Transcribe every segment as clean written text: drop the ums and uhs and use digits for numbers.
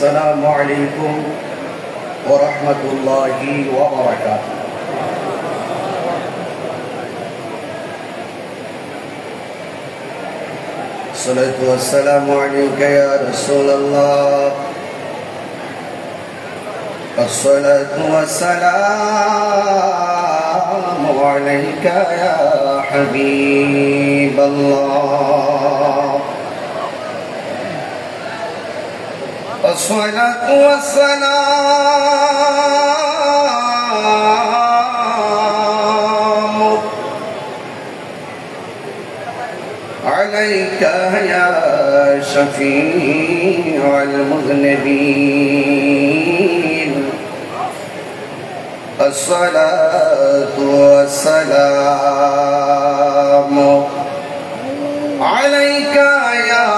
السلام عليكم ورحمة الله وبركاته. الصلاة والسلام عليك يا رسول الله. الصلاة والسلام عليك يا حبيب الله. الصلاة والسلام عليك يا شفيع المذنبين. الصلاة والسلام عليك يا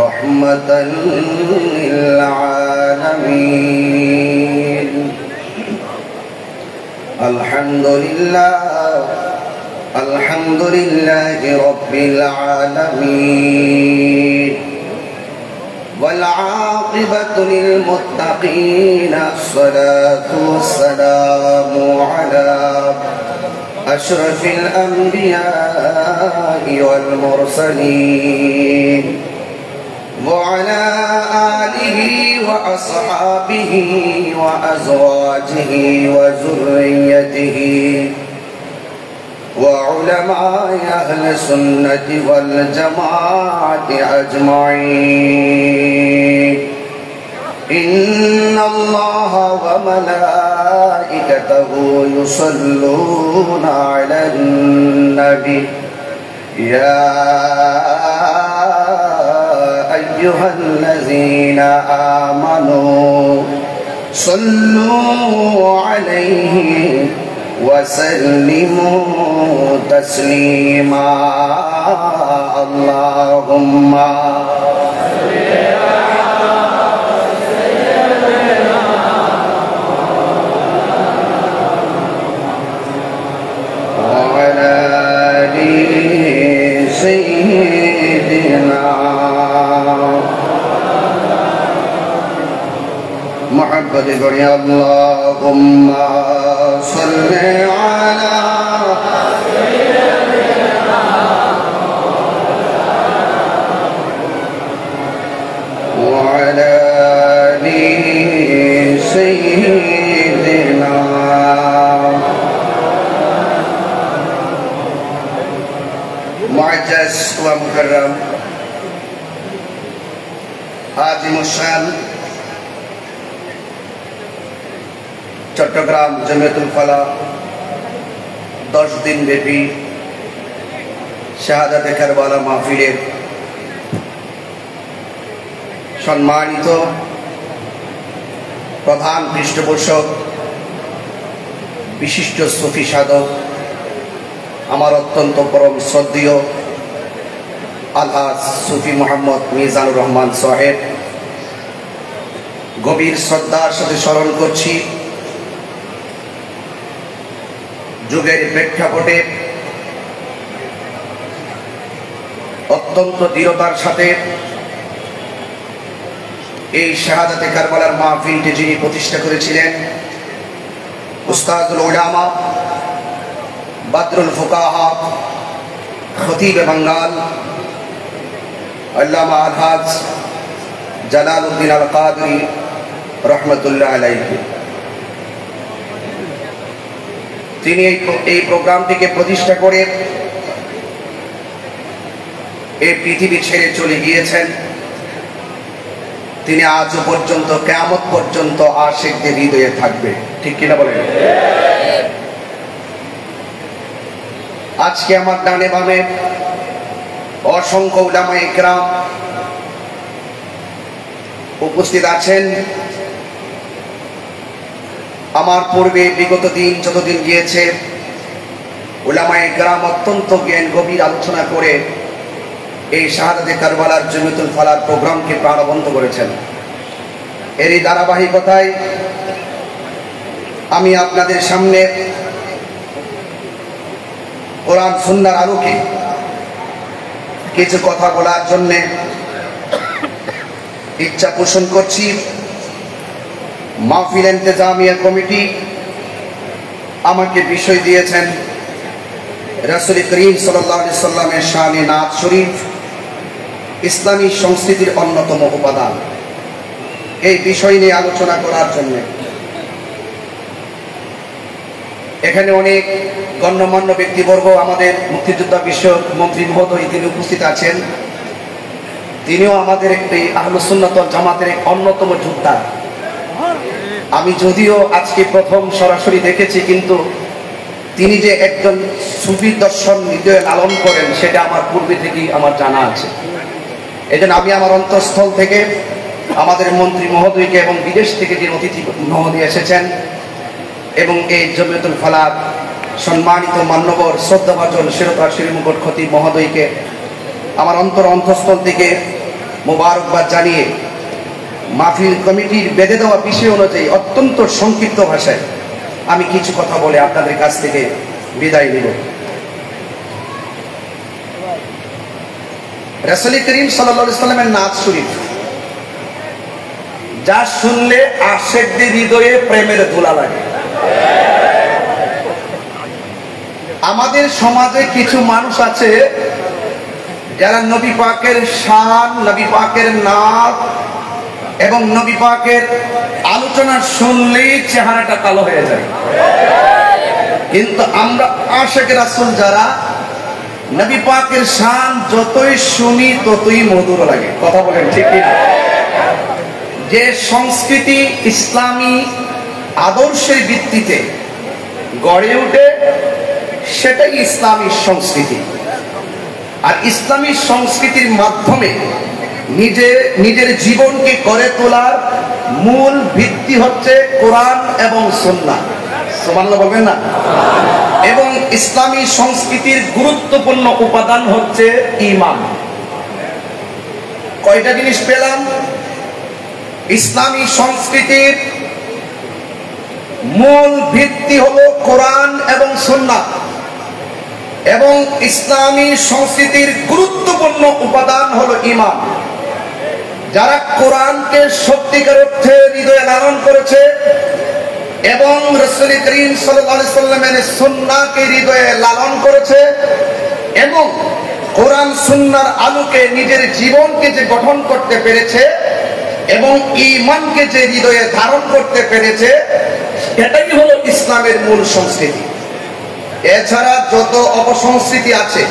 رحمة للعالمين. الحمد لله رب العالمين، والعاقبة للمتقين. الصلاة والسلام على أشرف الأنبياء والمرسلين، وعلى آله وأصحابه وأزواجه وذريته وعلماء أهل السنة والجماعة أجمعين. إن الله وملائكته يصلون على النبي يا أيها الذين آمنوا صلوا عليه وسلموا تسليما. اللهم وعلى آل سيدنا محمد بن اللهم صل على وعلى آل سيدنا معزز ومكرم عظيم الشان চট্টগ্রাম জমিয়তুল ফালাহ 10 দিন ব্যাপী শাহাদাতে কারবালা মাহফিলের সম্মানিত প্রধান পৃষ্ঠপোষক, বিশিষ্ট সুফি সাধক, আমার অত্যন্ত পরম শ্রদ্ধেয় আলহাজ সুফি মোহাম্মদ মিজানুর রহমান সাহেব, গভীর শ্রদ্ধার সাথে স্মরণ করছি যুগের প্রেক্ষাপটে অত্যন্ত দৃঢ়তার সাথে এই শাহাদাতে কারবালার মাহফিলটি যিনি প্রতিষ্ঠা করেছিলেন, উস্তাদুল উলামা বাদরুল ফুকাহা খতিব বাঙ্গাল আল্লামা আলহাজ জালালউদ্দিন আল কাদরি রহমতুল্লাহ আলাইহি, তিনি এই প্রোগ্রামটিকে প্রতিষ্ঠা করে এই পৃথিবী ছেড়ে চলে গিয়েছেন। তিনি আজও পর্যন্ত কিয়ামত পর্যন্ত আশিকদের হৃদয়ে থাকবে, ঠিক কিনা বলেন? আজকে আমার ডানে বামে অসংখ্য উলামায়ে ইকরাম উপস্থিত আছেন। আমার পূর্বে বিগত দিন যতদিন গিয়েছে উলামায়ে কেরাম অত্যন্ত জ্ঞান গভীর আলোচনা করে এই শাহাদাতে কারবালার জমিয়তুল ফালাহর প্রোগ্রামকে প্রাণবন্ত করেছেন। এরই ধারাবাহিকতায় আমি আপনাদের সামনে কোরআন সুন্নাহর আলোকে কিছু কথা বলার জন্য ইচ্ছা পোষণ করছি মাহফিল ইন্তেজামিয়া কমিটি আমাকে বিষয় দিয়েছেন রাসূল করিম সাল্লাল্লাহু আলাইহি সাল্লামের শানে নাত শরীফ ইসলামী সংস্কৃতির অন্যতম উপাদান, এই বিষয় নিয়ে আলোচনা করার জন্য এখানে অনেক গণ্যমান্য ব্যক্তিবর্গ, আমাদের মুক্তিযোদ্ধা বিষয়ক মন্ত্রী মহোদয় তিনি উপস্থিত আছেন। তিনিও আমাদের একটি আহলুস সুন্নাত ওয়াল জামাতের এক অন্যতম যোদ্ধা। আমি যদিও আজকে প্রথম সরাসরি দেখেছি, কিন্তু তিনি যে একজন সুফি দর্শন হৃদয়ে লালন করেন সেটা আমার পূর্বে থেকেই আমার জানা আছে। এজন্য আমি আমার অন্তঃস্থল থেকে আমাদের মন্ত্রী মহোদয়কে এবং বিদেশ থেকে যে অতিথি মহোদয় এসেছেন এবং এই জমিয়তুল ফালাহ সম্মানিত মান্যবর শ্রদ্ধাভাজন শিরোপা শ্রীমুকুট খতিব মহোদয়কে আমার অন্তঃস্থল থেকে মোবারকবাদ জানিয়ে মাহফিল কমিটির বেঁধে দেওয়া বিষয় অনুযায়ী অত্যন্ত সংক্ষিপ্ত ভাষায় আমি কিছু কথা বলে আপনাদের কাছ থেকে বিদায় নিব। রাসূল করিম সাল্লাল্লাহু আলাইহি সাল্লামের নাত শরীফ যা শুনলে আশিকদের হৃদয়ে প্রেমের ধুলা লাগে। আমাদের সমাজে কিছু মানুষ আছে যারা নবী পাকের শান, নবী পাকের নাত এবং নবী পাকের আলোচনা শুনলেই চেহারাটা কালো হয়ে যায়। কিন্তু আমরা আশিক রাসূল যারা, নবী পাকের শান যতই শুনি ততই মধুর লাগে। কথা বলেন ঠিক কি না? যে সংস্কৃতি ইসলামী আদর্শের ভিত্তিতে গড়ে ওঠে সেটাই ইসলামী সংস্কৃতি। আর ইসলামী সংস্কৃতির মাধ্যমে নিজের জীবনকে গড়ে তোলার মূল ভিত্তি হচ্ছে কোরআন এবং সুন্নাহ। সুবহানাল্লাহ বলবেন না? এবং ইসলামী সংস্কৃতির গুরুত্বপূর্ণ উপাদান হচ্ছে ঈমান। কয়টা জিনিস পেলাম? ইসলামী সংস্কৃতির মূল ভিত্তি হলো কোরআন এবং সুন্নাহ, এবং ইসলামী সংস্কৃতির গুরুত্বপূর্ণ উপাদান হলো ঈমান। যারা কোরআনকে সত্যিকার অর্থে হৃদয়ে লালন করেছে এবং রাসূল করিম সাল্লাল্লাহু আলাইহি সাল্লামের সুন্নাহকে হৃদয়ে লালন করেছে এবং কোরআন সুন্নাহর আলোকে নিজের জীবনকে যে গঠন করতে পেরেছে এবং ঈমানকে যে হৃদয়ে ধারণ করতে পেরেছে, এটাই হলো ইসলামের মূল সংস্কৃতি। এছাড়া যত অপসংস্কৃতি আছে,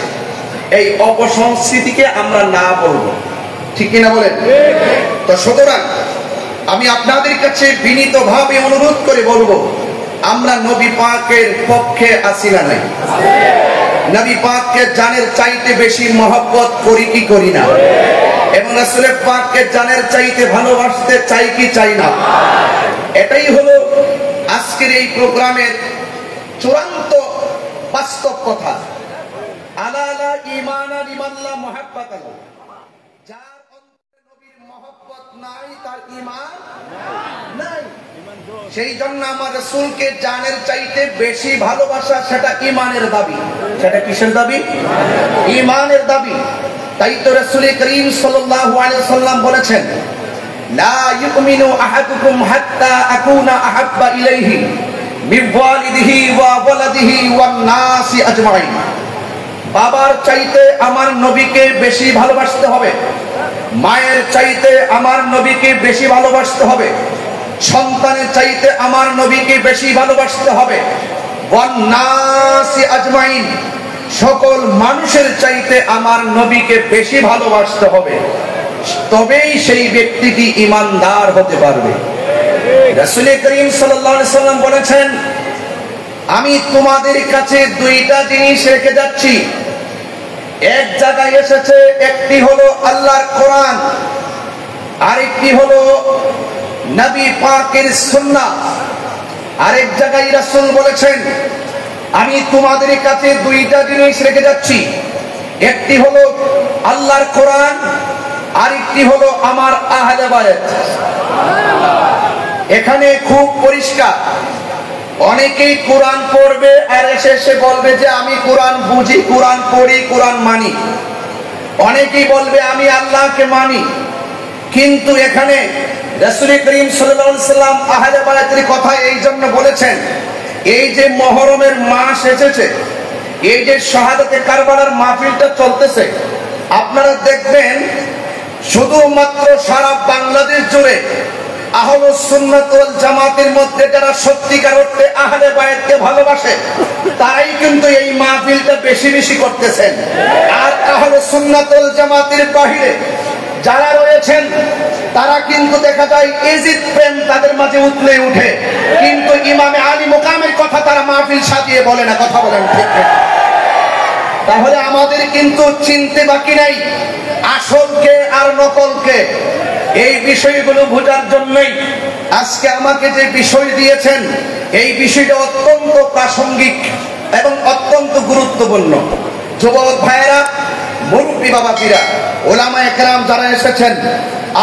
এই অপসংস্কৃতিকে আমরা না বলবো, ঠিক কিনা বলেন? তো সুতরাং আমি আপনাদের কাছে বিনীতভাবে অনুরোধ করে বলবো, আমরা নবী পাকের পক্ষে আছি না নাই? নবী পাককে জানের চাইতে বেশি মহব্বত করি কি করি না? এবং রাসূল পাককে জানের চাইতে ভালোবাসতে চাই কি চাই না? এটাই হলো আজকের এই প্রোগ্রামের চূড়ান্ত বাস্তব কথা। আলা লা ঈমানা লিমান লা মুহাব্বাতা লাহু, যার অন্তরে নবীর মহব্বত নাই তার ঈমান নাই। সেই জন্য আমার রাসূলকে জানের চাইতে বেশি ভালোবাসা, সেটা ঈমানের দাবি। সেটা কিসের দাবি? ঈমানের দাবি। তাই তো রাসূল করিম সাল্লাল্লাহু আলাইহি সাল্লাম বলেছেন, লা ইউমিনু আহাদুকুম হাত্তা আকুনা আহাব্বা ইলাইহি মিন ওয়ালিদিহি ওয়া ওয়ালাদিহি ওয়ান নাসি আজমাইন। বাবার চাইতে আমার নবীকে বেশি ভালোবাসতে হবে, মায়ের চাইতে আমার নবীকে বেশি ভালোবাসতে হবে, সন্তানের চাইতে আমার নবীকে বেশি ভালোবাসতে হবে, ওয়ান নাসি আজমাইন, সকল মানুষের চাইতে আমার নবীকে বেশি ভালোবাসতে হবে। তবেই সেই ব্যক্তিটি ঈমানদার হতে পারবে। রাসূল করিম সাল্লাল্লাহু আলাইহি সাল্লাম বলেছেন, আমি তোমাদের কাছে দুইটা জিনিস রেখে যাচ্ছি। এক জায়গায় এসেছে, একটি হলো আল্লাহর কোরআন, আরেকটি হলো নবী পাকের সুন্নাহ। আরেক জায়গায় রাসূল বলেছেন, আমি তোমাদের কাছে দুইটা জিনিস রেখে যাচ্ছি, একটি হলো আল্লাহর কোরআন, আরেকটি হলো আমার আহলে বায়াত। এখানে খুব পরিষ্কার, অনেকেই কোরআন পড়বে আর এসে বলবে যে আমি কোরআন বুঝি, কোরআন পড়ি, কোরআন মানি। অনেকেই বলবে আমি আল্লাহকে মানি, কিন্তু এখানে রাসূল করিম সাল্লাল্লাহু আলাইহি সাল্লাম আহলে বায়াতের কথা এই জন্য বলেছেন, এই যে মুহররমের মাস এসেছে, এই যে শাহাদাতে কারবালার মাহফিলটা চলতেছে, আপনারা দেখবেন শুধুমাত্র সারা বাংলাদেশ জুড়ে আহলুস সুন্নাত ওয়াল জামাতের মধ্যে যারা সত্যিকার অর্থে আহলে বায়াতকে ভালোবাসে তারাই কিন্তু এই মাহফিলটা বেশি বেশি করতেছেন। আর আহলুস সুন্নাত ওয়াল জামাতের বাহিরে যারা রয়েছেন তারা কিন্তু দেখা যায় এজিদ প্রেম তাদের মাঝে উতলে উঠে, কিন্তু ইমামে আলী মুকামের কথা তারা মাহফিল সাজিয়ে বলে না। কথা বলেন ঠিক না? তাহলে আমাদের কিন্তু চিনতে বাকি নাই আসলকে আর নকলকে। এই বিষয়গুলো বোঝার জন্যই আজকে আমাকে যে বিষয় দিয়েছেন, এই বিষয়টা অত্যন্ত প্রাসঙ্গিক এবং অত্যন্ত গুরুত্বপূর্ণ। যুবক ভাইয়েরা, মুরব্বী বাবাজিরা, ওলামায়ে কেরাম যারা এসেছেন,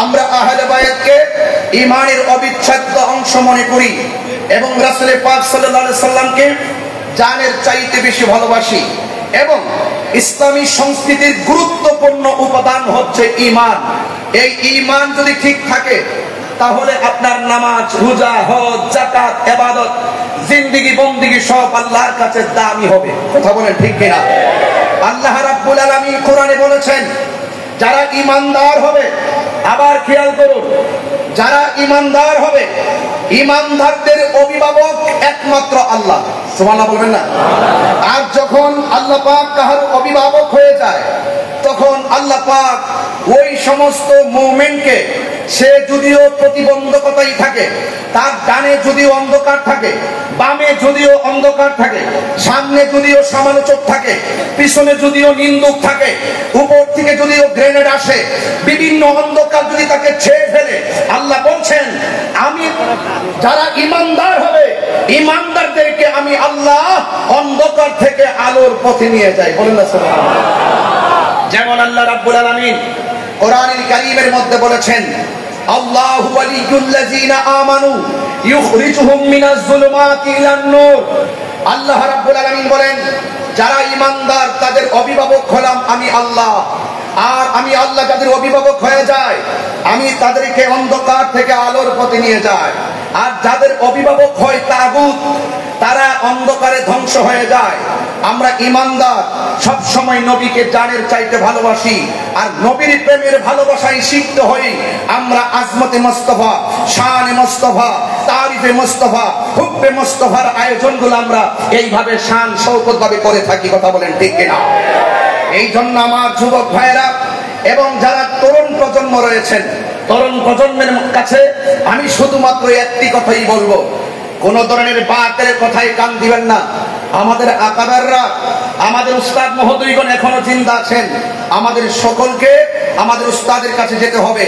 আমরা আহলে বায়াতকে ঈমানের অবিচ্ছেদ্য অংশ মনে করি এবং রাসূল পাক সাল্লাল্লাহু আলাইহি সাল্লামকে জানের চাইতে বেশি ভালোবাসি। এবং ইসলামী সংস্কৃতির গুরুত্বপূর্ণ উপাদান হচ্ছে ঈমান। এই ঈমান যদি ঠিক থাকে তাহলে আপনার নামাজ, রোজা, হজ, যাকাত, ইবাদত, জিন্দেগি বন্দেগি সব আল্লাহর কাছে দামি হবে। কথা বলেন ঠিক কিনা? আল্লাহ রাব্বুল আলামিন কোরআনে বলেছেন, যারা ঈমানদার হবে, আবার খেয়াল করুন, যারা ঈমানদার হবে, ঈমানদারদের অভিভাবক একমাত্র আল্লাহ। সুবহানাল্লাহ বলবেন না? আর যখন আল্লাহ পাক কারো অভিভাবক হয়ে যায়, তখন আল্লাহ পাক ওই সমস্ত মুমিনকে, সে যদিও প্রতিবন্ধকতাই থাকে, তার ডানে যদিও অন্ধকার থাকে, বামে যদিও অন্ধকার থাকে, সামনে যদিও সমালোচক থাকে, পিছনে যদিও নিন্দুক থাকে, উপর থেকে যদিও গ্রেনেড আসে, বিভিন্ন অন্ধকার যদি তাকে ছেয়ে ফেলে, আল্লাহ বলছেন আমি যারা ঈমানদার হবে, ঈমানদারদেরকে আমি আল্লাহ অন্ধকার থেকে আলোর পথে নিয়ে যাই। বলেন না সুবহানাল্লাহ। যেমন আল্লাহ রাব্বুল আলামিন কোরআনুল কারীমের মধ্যে বলেছেন, আল্লাহু ওয়ালিয়ুল্লাযীনা আমানু ইউখরিজুহুম মিনাজ যুলুমাতি ইলান নূর। আল্লাহ রাব্বুল আলামিন বলেন, যারা ঈমানদার তাদের অভিভাবক হলাম আমি আল্লাহ। আর আমি আল্লাহ যাদের অভিভাবক হয়ে যায়, আমি তাদেরকে অন্ধকার থেকে আলোর পথে নিয়ে যাই। আর যাদের অভিভাবক হয় তাগুত, তারা অন্ধকারে ধ্বংস হয়ে যায়। আমরা ঈমানদার সব সময় নবীকে জানের চাইতে ভালোবাসি, আর নবীর প্রেমের ভালোবাসাই শিখতে হই। আমরা আজমতে মুস্তাফা, শানে মুস্তাফা, তারিফে মুস্তাফা, হুব্বে মুস্তাফার আয়োজনগুলো আমরা এইভাবে শান শৌকত ভাবে করে থাকি। কথা বলেন ঠিক কিনা? এই জন্য আমার যুবক ভাইয়েরা এবং যারা তরুণ প্রজন্ম রয়েছেন, তরুণ প্রজন্মের কাছে আমি শুধুমাত্র একটি কথাই বলবো, কোন ধরনের বাতের কথায় কান দিবেন না। আমাদের আকাবাররা, আমাদের উস্তাদ মহোদয়গণ এখনো জিন্দা আছেন। আমাদের সকলকে আমাদের উস্তাদের কাছে যেতে হবে,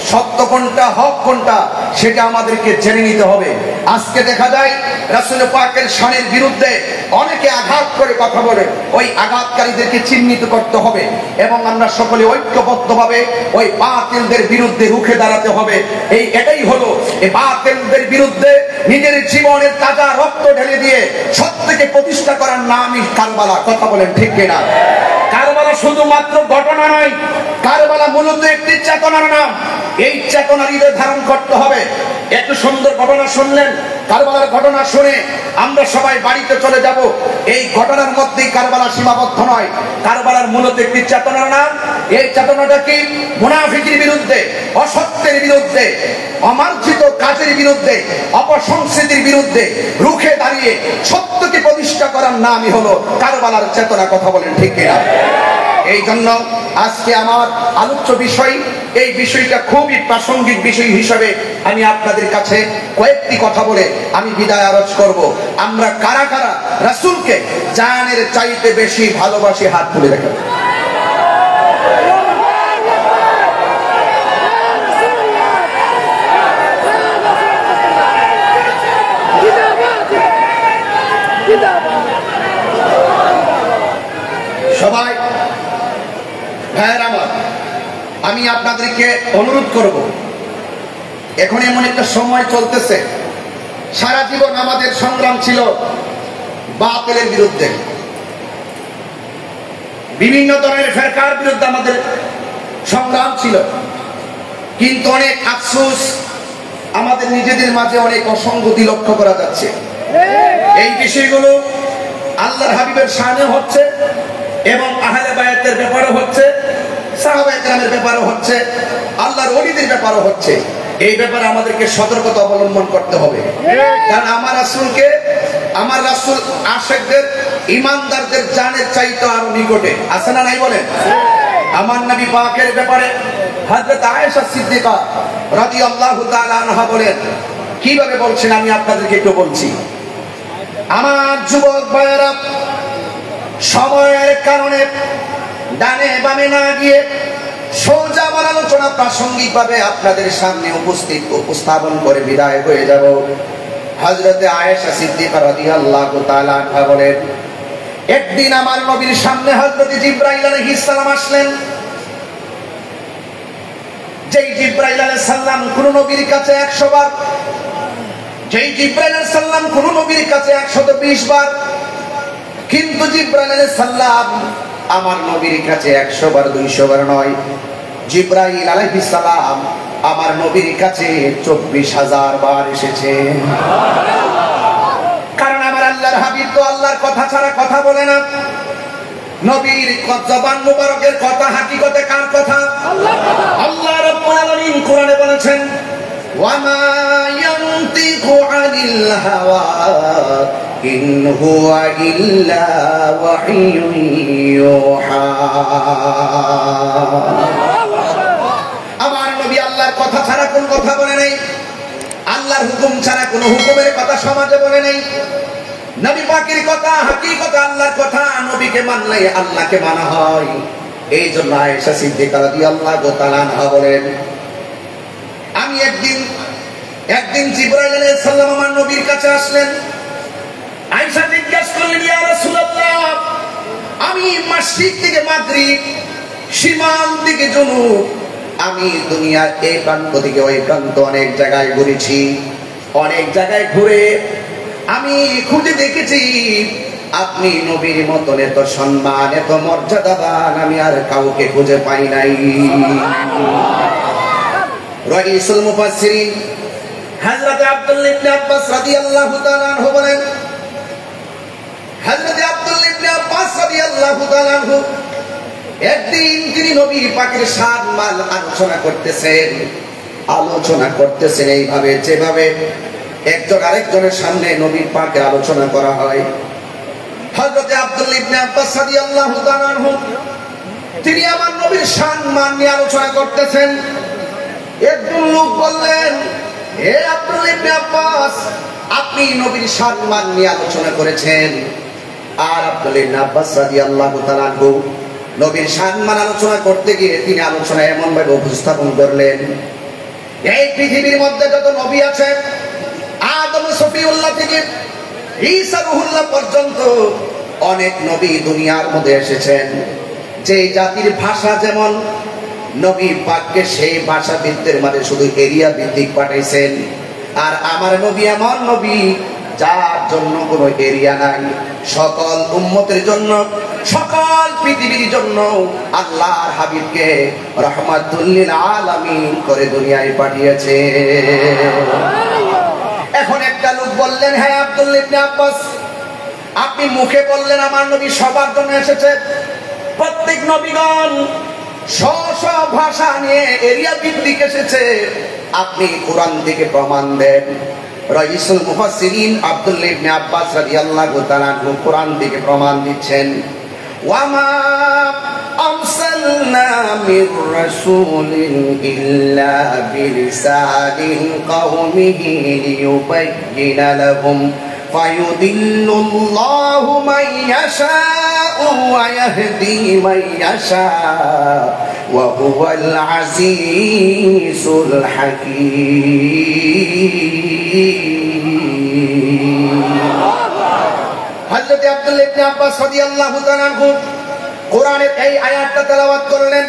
সত্য কোনটা, হক কোনটা, সেটা আমাদেরকে জেনে নিতে হবে। আজকে দেখা যায় রাসূল পাকের শানের বিরুদ্ধে অনেকে আঘাত করে কথা বলে, ওই আঘাতকারীদেরকে চিহ্নিত করতে হবে এবং আমরা সকলে ঐক্যবদ্ধভাবে ওই বাতিলদের বিরুদ্ধে রুখে দাঁড়াতে হবে। এটাই হলো এই বাতিলদের বিরুদ্ধে নিজের জীবনের তাজা রক্ত ঢেলে দিয়ে সত্যকে প্রতিষ্ঠা করার নামই কারবালা। কথা বলেন ঠিক কিনা? কারবালা শুধুমাত্র ঘটনা নয়, কারবালা মূলত একটি চেতনার নাম। এই চেতনার হৃদয় ধারণ করতে হবে। একটু সুন্দর ঘটনা শুনলেন, কারবালার ঘটনা শুনে আমরা সবাই বাড়িতে চলে যাব। এই ঘটনার মধ্যেই কারবালা সীমাবদ্ধ নয়, কারবালার মূলত একটি চেতনার নাম। এই চেতনাটা কি? মুনাফিকের বিরুদ্ধে, অসত্যের বিরুদ্ধে, অমার্জিত কাজের বিরুদ্ধে, অপসংস্কৃতির বিরুদ্ধে রুখে দাঁড়িয়ে সত্যকে প্রতিষ্ঠা করার নামই হলো কারবালার চেতনা। কথা বলেন ঠিক কিনা? এই জন্য আজকে আমার আলোচ্য বিষয়, এই বিষয়টা খুবই প্রাসঙ্গিক বিষয় হিসাবে আমি আপনাদের কাছে কয়েকটি কথা বলে আমি বিদায় আরজ করব। আমরা কারা কারা রাসূলকে জানের চাইতে বেশি ভালোবাসি? হাত তুলে দেখেন। সবাই ভাইয়ের আমার, আমি আপনাদেরকে অনুরোধ করব, এখন এমন একটা সময় চলতেছে, সারা জীবন আমাদের সংগ্রাম ছিল বাতিলের বিরুদ্ধে, বিভিন্ন ধরনের ফেরকার বিরুদ্ধে আমাদের সংগ্রাম ছিল। কিন্তু অনেক আফসোস, আমাদের নিজেদের মাঝে অনেক অসঙ্গতি লক্ষ্য করা যাচ্ছে। এই বিষয়গুলো আল্লাহর হাবিবের শানে হচ্ছে এবং আহলে বায়াতের ব্যাপারে হচ্ছে, সাহাবায়ে কেরামের ব্যাপারে হচ্ছে, আল্লাহর ওলিদের ব্যাপারে হচ্ছে। এই ব্যাপারে আমাদেরকে সতর্কতা অবলম্বন করতে হবে। কারণ আমার রাসূলকে, আমার রাসূল আশিকদের, ঈমানদারদের জানের চাইতে আরো নিকটে আছে না নাই বলেন? আমার নবী পাকের ব্যাপারে হযরত আয়েশা সিদ্দিকা রাদিয়াল্লাহু তাআলা আনহা বলেন, কিভাবে বলছেন আমি আপনাদেরকে একটু বলছি। আমার যুবক ভাইয়েরা, সময়ের কারণে ডানে বামে না গিয়ে সোজা আমার আলোচনা প্রাসঙ্গিকভাবে আপনাদের সামনে উপস্থাপন করে বিদায় হয়ে যাব। হযরতে আয়েশা সিদ্দিকা রাদিয়াল্লাহু তাআলা আনহা বলেন, একদিন আমার নবীর সামনে হযরতে জিবরাইল আলাইহিস সালাম আসলেন। যেই জিবরাইল আলাইহিস সালাম কোন নবীর কাছে 100 বার, যেই জিবরাইল আলাইহিস সালাম কোন নবীর কাছে 120 বার, কিন্তু জিবরাইল আলাইহিস সালাম আমার নবীর কাছে 100 বার 200 বার নয়, জিবরাইল আলাইহিস সালাম আমার নবীর কাছে 24,000 বার এসেছে। কারণ আমার আল্লাহর হাবিব তো আল্লাহর কথা ছাড়া কথা বলে না। নবীর জবান মুবারকের কথা হাকিকতে কার কথা? আল্লাহ রাব্বুল আলামিন কোরআনে বলেছেন, ওয়া মা ইয়ানতিকু আনিল হাওয়া ইন হুয়া ইল্লা ওয়াহিয়ুন ইউহা। আমার নবী আল্লাহর কথা ছাড়া কোন কথা বলে নাই, আল্লাহর হুকুম ছাড়া কোন হুকুমের কথা সমাজে বলে নাই। নবী পাকের কথা হাকিকত আল্লাহর কথা, নবীকে মানলে আল্লাহকে মানা হয়। এই জন্য আয়েশা সিদ্দিকা রাদিয়াল্লাহু তাআলা আনহা বলেন, আমি একদিন জিবরাইল আলাইহিস সালাম আমার নবীর কাছে আসলেন। আয়েশা জিজ্ঞাসা করলেন, ইয়া রাসূলুল্লাহ, আমি মাশরিক থেকে মাগরিব, শিমাল থেকে জুনুব, আমি দুনিয়ার এই প্রান্ত থেকে ওই প্রান্ত অনেক জায়গায় ঘুরেছি। অনেক জায়গায় ঘুরে আমি খুঁজে দেখেছি আপনি নবীর মতন এত সম্মান, এত মর্যাদাবান আমি আর কাউকে খুঁজে পাই নাই। রাইসুল মুফাসসিরিন হযরত আব্দুল্লাহ ইবনে আব্বাস রাদিয়াল্লাহু তাআলা আনহু বলেন, হযরত আব্দুল্লাহ ইবনে আব্বাস রাদিয়াল্লাহু তাআলা আনহু একদিন তিনি নবী পাকের সম্মান আলোচনা করতেছেন এইভাবে, যেভাবে একজন আরেকজনের সামনে নবী পাকের আলোচনা করা হয়। হযরত আব্দুল্লাহ ইবনে আব্বাস রাদিয়াল্লাহু তাআলা আনহু তিনি আমার নবীর সম্মান নিয়ে আলোচনা করতেছেন। একজন লোক বললেন, হে আব্দুল্লাহ ইবনে আব্বাস, আপনি নবীর সম্মান নিয়ে আলোচনা করেছেন। আর আব্দুল্লাহ ইবনে আব্বাস রাদিয়াল্লাহু তাআলা আনহু নবীর সম্মান আলোচনা করতে গিয়ে তিনি আলোচনা এমন ভাবে উপস্থাপন করলেন, এই পৃথিবীর মধ্যে যত নবী আছে, আদম সফিউল্লাহ থেকে ঈসা রুহুল্লাহ পর্যন্ত অনেক নবী দুনিয়ার মধ্যে এসেছেন। যে জাতির ভাষা যেমন, নবী পাককে সেই ভাষাবিদদের মাঝে শুধু এরিয়া ভিত্তিক পাঠাইছেন। আর আমার নবী এমন নবী যার জন্য কোনো এরিয়া নাই, সকল উম্মতের জন্য, সকল পৃথিবীর জন্য আল্লাহর হাবিবকে রাহমাতুল লিল আলামিন করে দুনিয়ায় পাঠিয়েছে। এখন একটা লোক বললেন, হ্যাঁ আব্দুল্লাহ ইবনে আব্বাস, আপনি মুখে বললেন আমার নবী সবার জন্য এসেছে, প্রত্যেক নবীগণ স্ব ভাষা নিয়ে এরিয়া ভিত্তিক এসেছে, আপনি কোরআন থেকে প্রমাণ দেন। রাইসুল মুফাসসিরিন আব্দুল্লাহ ইবনে আব্বাস রাদিয়াল্লাহু তাআলা আনহু কোরআন থেকে প্রমাণ দিচ্ছেন, ওয়ামা আরসালনা মির রাসূলিন ইল্লা বিলিসানি কওমিহি লিয়ুবায়্যিনা লাহুম ফায়ুদিল্লুল্লাহু মান ইয়াশাউ ওয়া ইয়াহদি মান ইয়াশাউ ওয়া হুয়াল আজিজুল হাকীম। হযরত আব্দুল্লাহ ইবনে আব্বাস রাদিয়াল্লাহু তাআলা আনহু কোরআনের এই আয়াতটা তেলাওয়াত করলেন,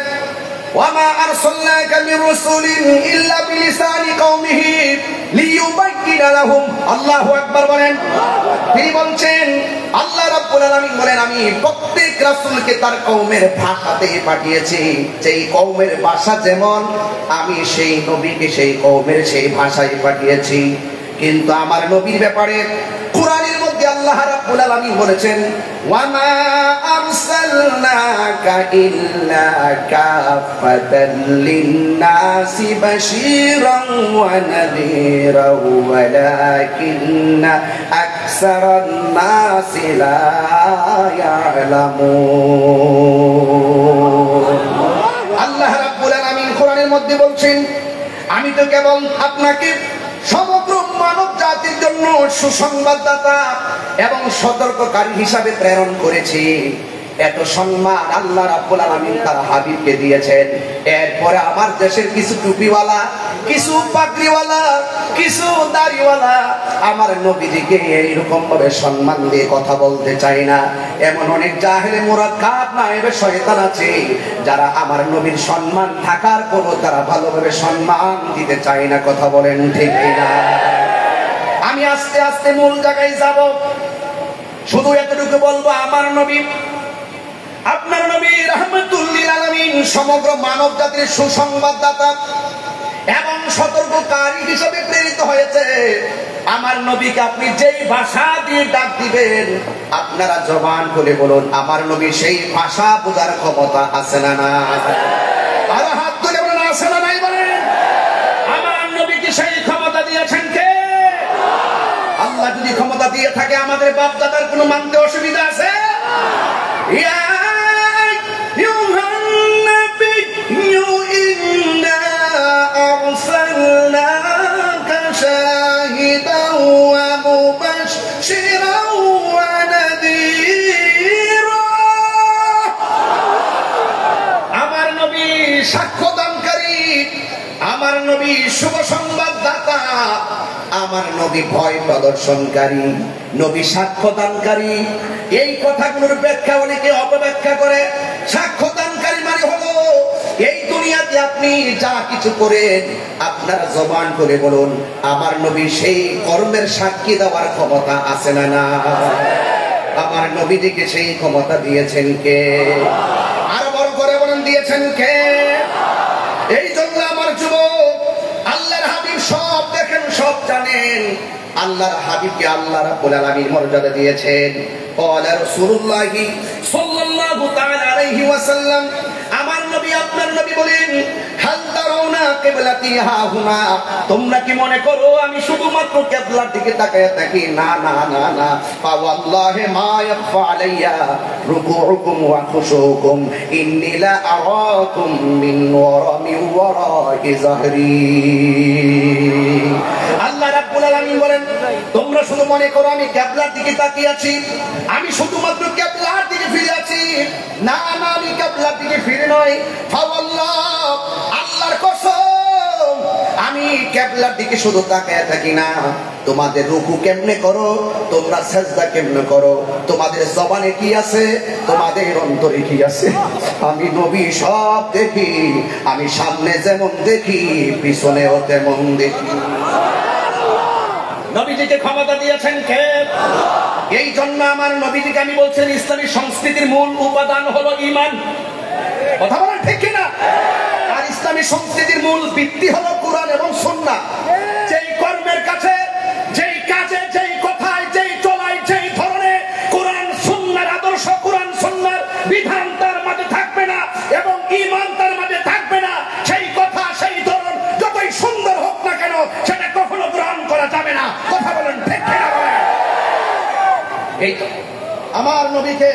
ওয়ামা আরসালনাকা মির রাসূলিন ইল্লা বিলিসানি কওমিহি লিয়ুবায়্যিনা কিলা লাহুম, আল্লাহু আকবার বলেন। তিনি বলছেন, আল্লাহ রাব্বুল আলামিন বলেন, আমি প্রত্যেক রাসূলকে তার কওমের ভাষাতে পাঠিয়েছি। যেই কওমের ভাষা যেমন, আমি সেই নবীকে সেই কওমের সেই ভাষায় পাঠিয়েছি। কিন্তু আমার নবীর ব্যাপারে কুরআনের মধ্যে আল্লাহ রাব্বুল আলামিন বলেছেন, ওয়া মা আরসালনাকা ইল্লা কাফাতান লিন-নাসি বাশীরান ওয়া নাযীরা ওয়ালাকিন্না আকসারান নাসি লা ইয়ালামুন। আল্লাহ রাব্বুল আলামিন কুরআনের মধ্যে বলছেন, আমি তো কেবল আপনাকে সমগ্র মানব জাতির জন্য সুসংবাদদাতা এবং সতর্ককারী হিসাবে প্রেরণ করেছি। এত সম্মান আল্লাহ রাব্বুল আলামিন তার হাবিবকে দিয়েছেন। এরপরে আমার দেশের কিছু টুপিওয়ালা, কিছু পাগড়িওয়ালা, কিছু দাড়িওয়ালা আমার নবীজিকে এইরকম ভাবে সম্মান দিয়ে কথা বলতে চায় না। এমন অনেক জাহেলে মুরাক্কাব নায়েবে শয়তান আছে যারা আমার নবীর সম্মান থাকার পরও তারা ভালোভাবে সম্মান দিতে চায় না। কথা বলেন ঠিক কিনা? আমি আস্তে আস্তে মূল জায়গায় যাব। শুধু এতটুকু বলবো, আমার নবী, আপনার নবী রাহমাতুল লিল আলামিন, সমগ্র মানব জাতির সুসংবাদদাতা এবং সতর্ককারী হিসেবে প্রেরিত হয়েছে। আমার নবীকে আপনি যেই ভাষা দিয়ে ডাক দিবেন, আপনারা জবান খুলে বলুন, আমার নবী সেই ভাষা বোঝার ক্ষমতা আছে না না? আর হাত তুলে বলুন, আছে না নাই বলেন? আমার নবীকে সেই ক্ষমতা দিয়েছেন কে? আল্লাহ যদি ক্ষমতা দিয়ে থাকে, আমাদের বাপ দাদার কোনো মানতে অসুবিধা আছে? আমার নবী সাক্ষ্যদানকারী, আমার নবী শুভ সংবাদদাতা, আমার নবী ভয় প্রদর্শনকারী, নবী সাক্ষ্যদানকারী। এই কথাগুলোর ব্যাখ্যা অনেকে অপব্যাখ্যা করে। সাক্ষ্যদানকারী মানে হলো, এই দুনিয়াতে আপনি যা কিছু করেন, আপনারা জবান করে বলুন, আমার নবী সেই কর্মের সাক্ষী দেওয়ার ক্ষমতা আছে না না? আমার নবীজিকে সেই ক্ষমতা দিয়েছেন কে? আরো বড় করে বলেন, দিয়েছেন কে? এই জন্য আমার যুবক, আল্লাহর হাবিব সব দেখেন, সব জানেন। আল্লাহর হাবিবকে আল্লাহ রাব্বুল আলামিন মর্যাদা দিয়েছেন। ক্বালা রাসূলুল্লাহ সাল্লাল্লাহু তাআলা আলাইহি ওয়াসাল্লাম, আমার নবী, আপনার নবী বলেন, হাল তারাউনা কিবলাতি হাহুনা, তোমরা কি মনে করো আমি শুধুমাত্র কিবলার দিকে তাকিয়ে থাকি? না না না না। ফাওয়াল্লাহি মা ইয়াখফা আলাইয়া রুকুউকুম ওয়া খুশুউকুম ইন্নী লা আরাকুম মিন ওয়ারা'i যাহরি। আল্লাহ রাব্বুল আলামিন বলেন, তোমরা শুধু মনে করো আমি কিবলার দিকে তাকিয়ে আছি, আমি শুধুমাত্র কিবলার দিকে ফিরে আছি। না না, আমি কিবলার দিকে ফিরে নয়। ফাওয়াল্লাহ, আল্লাহর কসম, আমি কিবলার দিকে শুধু তাকিয়ে থাকি না। তোমাদের রুকু কেমনে করো, তোমরা সিজদা কেমনে করো, তোমাদের জবানে কি আছে, তোমাদের অন্তরে কি আছে, আমি নবী সব দেখি। আমি সামনে যেমন দেখি, পিছনেও তেমন দেখি। নবীজিকে ক্ষমতা দিয়েছেন কে? এই জন্য আমার নবীজিকে আমি বলছেন, ইসলামী সংস্কৃতির মূল উপাদান হলো ঈমান। কথা বলেন ঠিক কিনা? আর ইসলামী সংস্কৃতির মূল ভিত্তি হলো কোরআন এবং সুন্নাহ। যেই কর্মের কাছে, যেই কাজে, যেই কথায়, যেই চলায়, যেই ধরনে কোরআন সুন্নাহর আদর্শ, কোরআন সুন্নাহর বিধান তার মাঝে থাকবে না এবং ঈমান তার মাঝে থাকবে না, সেই কথা, সেই ধরন যতই সুন্দর হোক না কেন, সেটা কখনো গ্রহণ করা যাবে না। কথা বলেন ঠিক কিনা বলেন? এই তো আমার নবীকে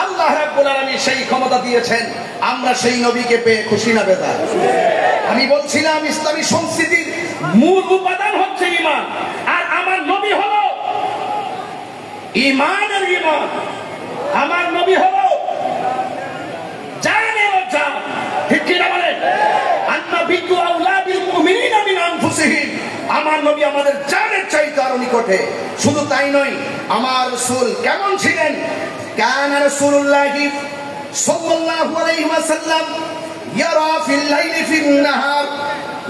আল্লাহ রাব্বুল আলামিন সেই ক্ষমতা দিয়েছেন। আমরা সেই নবীকে পেয়ে খুশি না বেজার? আমি বলছিলাম, ইসলামী সংস্কৃতির মূল উপাদান হচ্ছে ঈমান, আর আমার নবী হলো ঈমানের ঈমান। আমার নবী হলো জানের জান। ঠিক কিনা বলেন? আন-নাবিয়্যু আওলা বিল মুমিনিনা মিন আনফুসিহিম। আমার নবী আমাদের জানের চাইতে আরো নিকটে। শুধু তাই নয়, আমার রাসূল কেমন ছিলেন? কানা রাসূলুল্লাহি সাল্লাল্লাহু আলাইহি ওয়াসাল্লাম ইয়ারা ফিল লাইলি ফিন নাহার,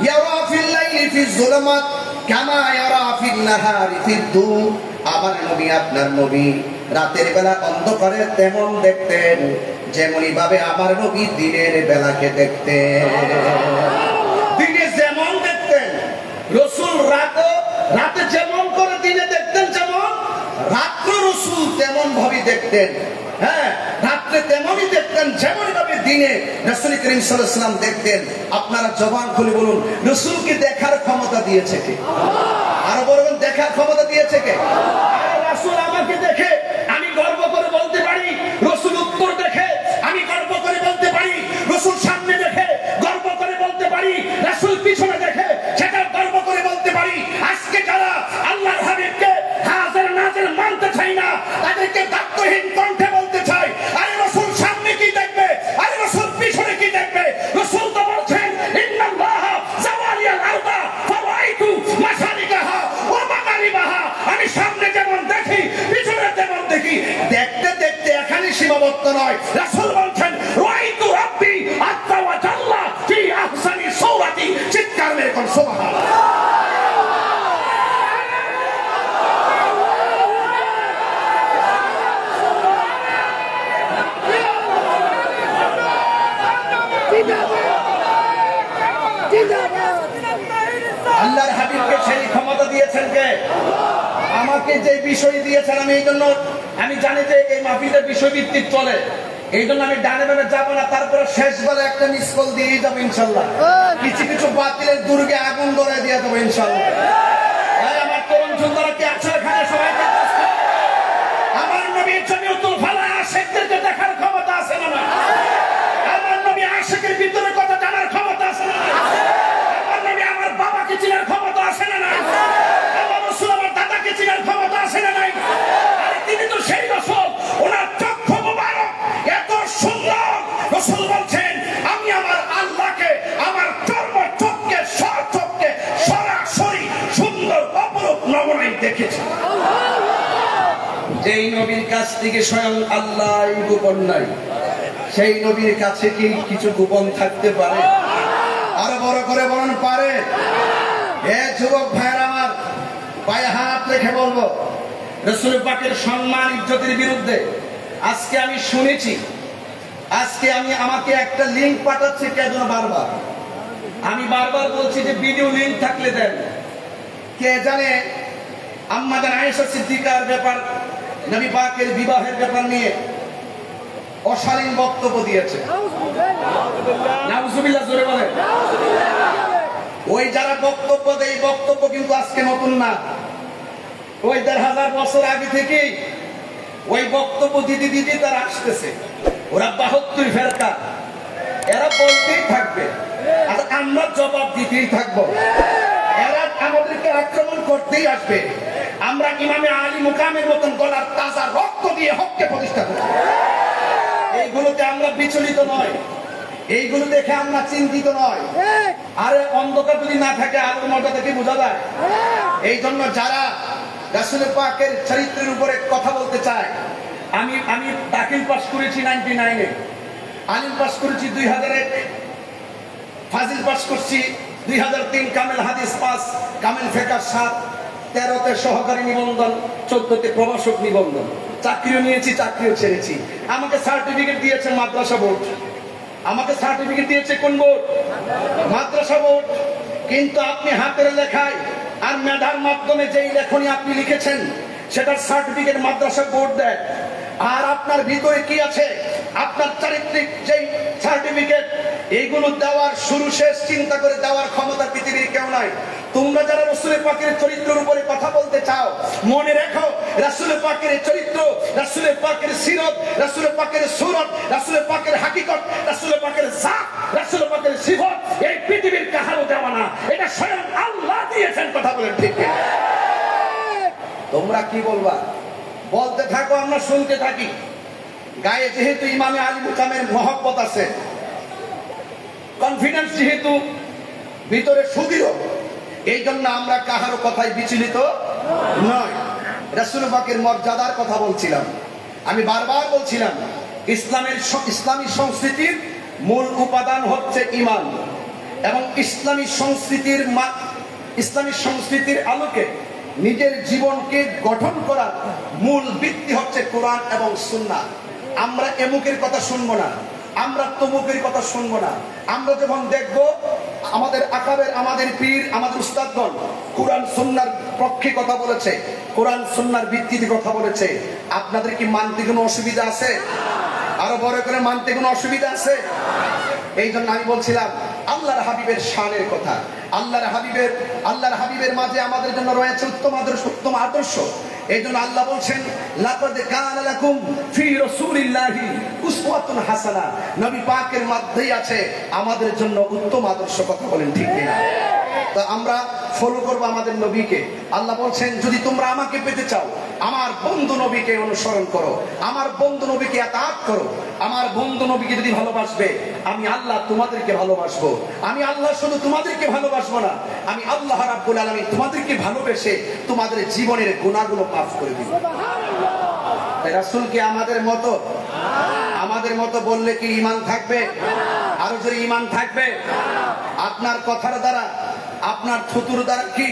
ইয়ারা ফিল লাইলি ফিজ যুলমাত, কামা ইয়ারা ফিন নাহারি ফিদ্দু, আমার নবী আপনার নবী রাতের বেলা অন্ধকারে তেমন দেখতেন যেমনি ভাবে আমার নবী দিনের বেলাকে দেখতেন। দিনে যেমন দেখতেন রাসূল রাতে যেমন করে দিনে দেখতেন, যেমন রাত্রে রাসূল তেমন ভাবে দেখতেন। হ্যাঁ, রাত্রে তেমনই দেখতেন যেমন ভাবে দিনে রাসূল করিম সাল্লাল্লাহু আলাইহি ওয়াসাল্লাম দেখতেন। আপনারা জবান খুলে বলুন, রাসূলকে দেখার ক্ষমতা দিয়েছে কে? আরো বলুন, দেখার ক্ষমতা দিয়েছে কে? রাসূল আমাকে দেখে আমি গর্ব করে বলতে পারি, রাসূল উত্তর দেখে আমি গর্ব করে বলতে পারি, রাসূল সামনে দেখে গর্ব করে বলতে পারি, রাসূল পিছনে দেখে সেটা গর্ব করে বলতে পারি। আজকে যারা আল্লাহর হাবিবকে হাজির নাজির মানতে চায় না, তাদেরকে দায়িত্বহীন কণ্ঠে বলতে চাই, আরে রাসূল সামনে কি দেখবে, আরে রাসূল পিছনে কি দেখবে? রাসূল তো বলছেন ইন্নাল্লাহা জাওয়ালিয়াল আরদা ফারাইতু মাশারিকাহা ওয়া মাগারিবাহা, আমি সামনে যেমন দেখি পিছনে তেমন দেখি। দেখতে দেখতে এখানে সীমাবদ্ধ নয়, রাসূল বলছেন রাইতু রাব্বি আযজা ওয়া জাল্লা ফি আহসানি সূরাতি। চিৎকার মেরে কোন সুবহানাল্লাহ। আল্লাহর হাবিবকে সেই ক্ষমতা দিয়েছেন কে? আমাকে যে বিষয় দিয়েছেন, আমি এই জন্য আমি জানি যে এই মাহফিলের বিষয় ভিত্তিক চলে, এই জন্য আমি ডানে বামে যাবো না, তারপরে শেষ বেলা একটা মিস কল দিয়েই যাবো ইনশাল্লাহ। কিছু কিছু বাতিলের দুর্গে আগুন ধরে দিয়ে দেবো ইনশাল্লাহ। আমার তরুণ সুন্দরা কি আছে এখানে? সবাইকে আমার নবীর জমিয়তুল ফালাহ আশিকদেরকে দেখার ক্ষমতা আছে না? আমার নবী আশিকের ভিতরে কথা জানার ক্ষমতা আছে না? আমার নবী আমার বাবাকে চিনার ক্ষমতা আছে না? আমার রাসূল আমার দাদাকে চিনার ক্ষমতা আছে না? আরে তিনি তো সেই রাসূল, ওনার চক্ষু মোবারক এত সুন্দর। রাসূল বলছেন আমি আমার আল্লাহকে আমার চর্ম চক্ষে সচক্ষে সরাসরি সুন্দর অপরূপ নমুনায় দেখেছি। যেই নবীর কাছ থেকে স্বয়ং আল্লাহ গোপন নাই, সেই নবীর কাছে কি কিছু গোপন থাকতে পারে? আরো বড় করে বলুন, পারে? হে যুবক ভাইরা আমার, পায়ে হাত রেখে বলবো, রাসূল পাকের সম্মান ইজ্জতের বিরুদ্ধে আজকে আমি শুনেছি, আজকে আমাকে একটা লিংক পাঠাচ্ছে কে যেন বারবার, আমি বারবার বলছি যে ভিডিও লিংক থাকলে দেন। কে জানে আম্মা জান আয়েশা সিদ্দিকার ব্যাপার, নবী পাকের বিবাহের ব্যাপার নিয়ে অশালীন বক্তব্য দিয়েছে। নাউজুবিল্লাহ, জোরে বলেন। ওই যারা বক্তব্য দেয়, বক্তব্য কিন্তু আজকে নতুন না, ওই ১,৫০০ বছর আগে থেকেই ওই বক্তব্য দিদি দিদি তারা আসতেছে। ওরা ৭২ ফেরকা, এরা বলতেই থাকবে আর আমরা জবাব দিতেই থাকবো। এরা আমাদেরকে আক্রমণ করতেই আসবে। আমরা ইমামে আলী মুকামের মতন গলার তাজা রক্ত দিয়ে হককে প্রতিষ্ঠা করব। এইগুলোতে আমরা বিচলিত নয়, এইগুলো দেখে আমরা চিন্তিত নয়। আরে অন্ধকার যদি না থাকে আলোর মতো দেখে বোঝা যায়। এই জন্য যারা রাসূল পাকের চরিত্রের উপরে কথা বলতে চায়, আমি দাখিল পাস করেছি 99-এ, আলিম পাস করেছি 2001, ফাজিল পাস করছি 2003, কামেল হাদিস পাস, কামেল ফিকহ 7, 13তে সহকারী নিবন্ধন, 14তে প্রভাষক নিবন্ধন। চাকরিও নিয়েছি, চাকরিও ছেড়েছি। আমাকে সার্টিফিকেট দিয়েছে মাদ্রাসা বোর্ড, আমাকে সার্টিফিকেট দিয়েছে কোন বোর্ড? মাদ্রাসা বোর্ড। কিন্তু আপনি হাতের লেখায় আর মেধার মাধ্যমে যেই লেখনী আপনি লিখেছেন সেটার সার্টিফিকেট মাদ্রাসা বোর্ড দেয়। আর আপনার ভিতরে কি আছে, আপনার চারিত্রিক যেই সার্টিফিকেট, এইগুলো দেওয়ার শুরু শেষ চিন্তা করে দেওয়ার ক্ষমতা পৃথিবীর কেউ নাই। তোমরা যারা রাসূল পাকের চরিত্রের উপরে কথা বলতে চাও, মনে রেখো রাসূল পাকের চরিত্র, রাসূল পাকের সিরত, রাসূল পাকের সুরত, রাসূল পাকের হাকিকত, রাসূল পাকের জাত, রাসূল পাকের সিফত এই পৃথিবীর কাহারও দেওয়া না, এটা স্বয়ং আল্লাহ দিয়েছেন। কথা বলেন ঠিক না? তোমরা কি বলবা? বলতে থাকো, আমরা শুনতে থাকি। গায়ে যেহেতু ইমামে আলী মুকামের মহব্বত আছে, কনফিডেন্স যেহেতু ভিতরে সুদৃঢ়, এই জন্য আমরা কাহারও কথায় বিচলিত নয়। রাসূল পাকের মর্যাদার কথা বলছিলাম, আমি বারবার বলছিলাম ইসলামী সংস্কৃতির মূল উপাদান হচ্ছে ঈমান, এবং ইসলামী সংস্কৃতির ইসলামী সংস্কৃতির আলোকে নিজের জীবনকে গঠন করার মূল ভিত্তি হচ্ছে কোরআন এবং সুন্নাহ। আমরা এমুকের কথা শুনবো না, আমরা তমুকের কথা শুনবো না। আমরা যখন দেখব আমাদের আকাবের, আমাদের পীর, আমাদের উস্তাদগণ কোরআন সুন্নাহর পক্ষে কথা বলেছে, কোরআন সুন্নাহর ভিত্তিতে কথা বলেছে, আপনাদের কি মানতে কোনো অসুবিধা আছে? আরো বড় করে মানতে কোনো অসুবিধা আছে? এই জন্য আমি বলছিলাম আল্লাহর হাবিবের শানের কথা। আল্লাহর হাবিবের মাঝে আমাদের জন্য রয়েছে উত্তম আদর্শ। এই জন্য আল্লাহ বলছেন লাকাদ কানা লাকুম ফি রাসূলিল্লাহি উসওয়াতুন হাসানাহ, নবী পাকের মধ্যেই আছে আমাদের জন্য উত্তম আদর্শ। কথা বলেন ঠিক কিনা? তো আমরা ফলো করব আমাদের নবীকে। আল্লাহ বলছেন যদি তোমরা আমাকে পেতে চাও আমার বন্ধু নবীকে অনুসরণ করো, আমার বন্ধু নবীকে আতাত করো। আমার বন্ধু নবীকে যদি ভালোবাসবে আমি আল্লাহ তোমাদেরকে ভালোবাসবো। আমি আল্লাহ শুধু তোমাদেরকে ভালোবাসবো না, আমি আল্লাহ রাব্বুল আলামিন তোমাদেরকে ভালোবেসে তোমাদের জীবনের গুনাহগুলো মাফ করে দিব। তাই রাসূলকে আমাদের মতো বললে কি ঈমান থাকবে? আরো যদি ঈমান থাকবে, আপনার কথার দ্বারা, আপনার থুতুর দ্বারা কি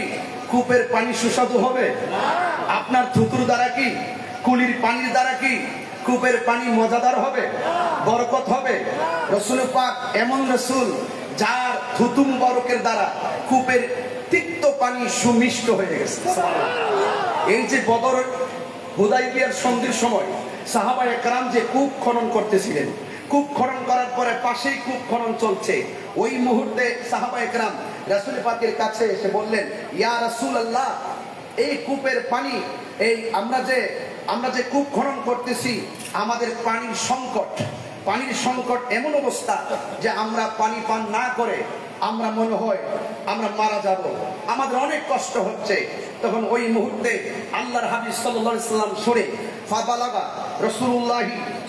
কূপের পানি সুস্বাদু হবে? আপনার থুতুর দ্বারা কি, কুলির পানির দ্বারা কি কূপের পানি মজাদার হবে, বরকত হবে? রাসূল পাক এমন রাসূল যার থুতু মুবারকের দ্বারা কূপের তিক্ত পানি সুমিষ্ট হয়ে গেছে। এই যে বদর হুদাইবিয়ার সন্ধির সময় সাহাবায়ে কেরাম যে কূপ খনন করতেছিলেন, কূপ খনন করার পরে পাশেই কূপ খনন চলছে, ওই মুহূর্তে সাহাবায়ে কেরাম রাসূল পাকের কাছে এসে বললেন, ইয়া রাসূলুল্লাহ, এই কূপের পানি, এই আমরা যে কূপ খনন করতেছি আমাদের পানির সংকট এমন অবস্থা যে আমরা পানি পান না করে আমরা মনে হয় আমরা মারা যাব, আমাদের অনেক কষ্ট হচ্ছে। তখন ওই মুহূর্তে আল্লাহর হাবিব সাল্লাল্লাহু আলাইহি ওয়াসাল্লাম সরে ফাবালাগা রাসূলুল্লাহ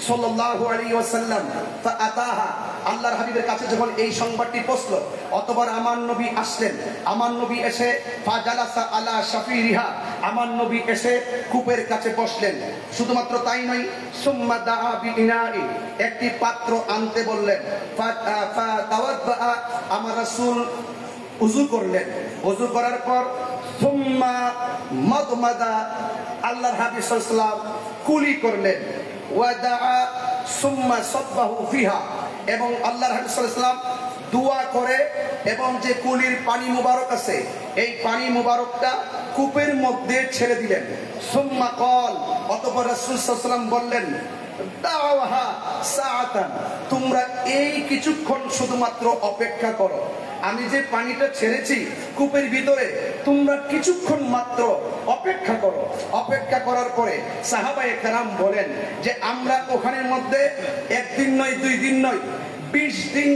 সাল্লাল্লাহু আলাইহি ওয়াসাল্লাম ফাআতাহা, আল্লাহর হাবিবের কাছে যখন এই সংবাদটি পৌঁছলো অতঃপর আমার নবী আসলেন। আমার নবী এসে ফাজালাসা আলা শাফিরিহা, আমার নবী এসে কূপের কাছে বসলেন। শুধুমাত্র তাই নয়, সুম্মা দাআ বিইনাই, একটি পাত্র আনতে বললেন। ফাতাওয়াদ্দা, আমার রাসূল ওযু করলেন। ওযু করার পর সুম্মা মাদমাদা, আল্লাহর হাবিব সাল্লাল্লাহু আলাইহি ওয়াসাল্লাম কুলি করলেন। ওয়াদাআ সুম্মা সাব্বাহু ফিহা, এবং আল্লাহর হাবিব সাল্লাল্লাহু আলাইহি ওয়াসাল্লাম দোয়া করে এবং যে কুলির পানি মুবারক আছে এই পানি মুবারকটা কূপের মধ্যে ছেড়ে দিলেন। সুম্মা ক্বাল, অতঃপর রাসূল সাল্লাল্লাহু আলাইহি ওয়াসাল্লাম বললেন, দাওহা সাআতান, তোমরা এই কিছুক্ষণ শুধুমাত্র অপেক্ষা করো, আমি যে পানিটা ছেড়েছি কূপের ভিতরে তোমরা কিছুক্ষণ মাত্র অপেক্ষা করো। অপেক্ষা করার পরে সাহাবায়ে কেরাম বলেন যে আমরা ওখানের মধ্যে একদিন নয়, 2 দিন নয়, 20 দিন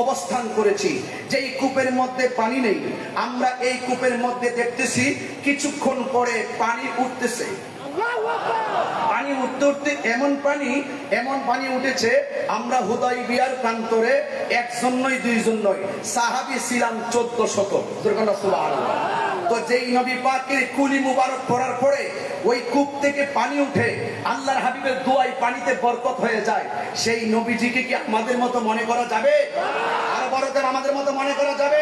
অবস্থান করেছি, যেই কূপের মধ্যে পানি নেই। আমরা এই কূপের মধ্যে দেখতেছি কিছুক্ষণ পরে পানি উঠতেছে। পানি উঠতে উঠতে এমন পানি উঠেছে, আমরা হুদাইবিয়ার প্রান্তরে একজন নয়, 2 জন নয়, সাহাবী ছিলাম 1400। সুবহানাল্লাহ। তো যেই নবী পাকের কুলি মুবারক পড়ার পরে ওই কূপ থেকে পানি উঠে আল্লাহর হাবিবের দোয়ায় পানিতে বরকত হয়ে যায়, সেই নবীজিকে কি আমাদের মতো মনে করা যাবে? আর বড়দের আমাদের মতো মনে করা যাবে?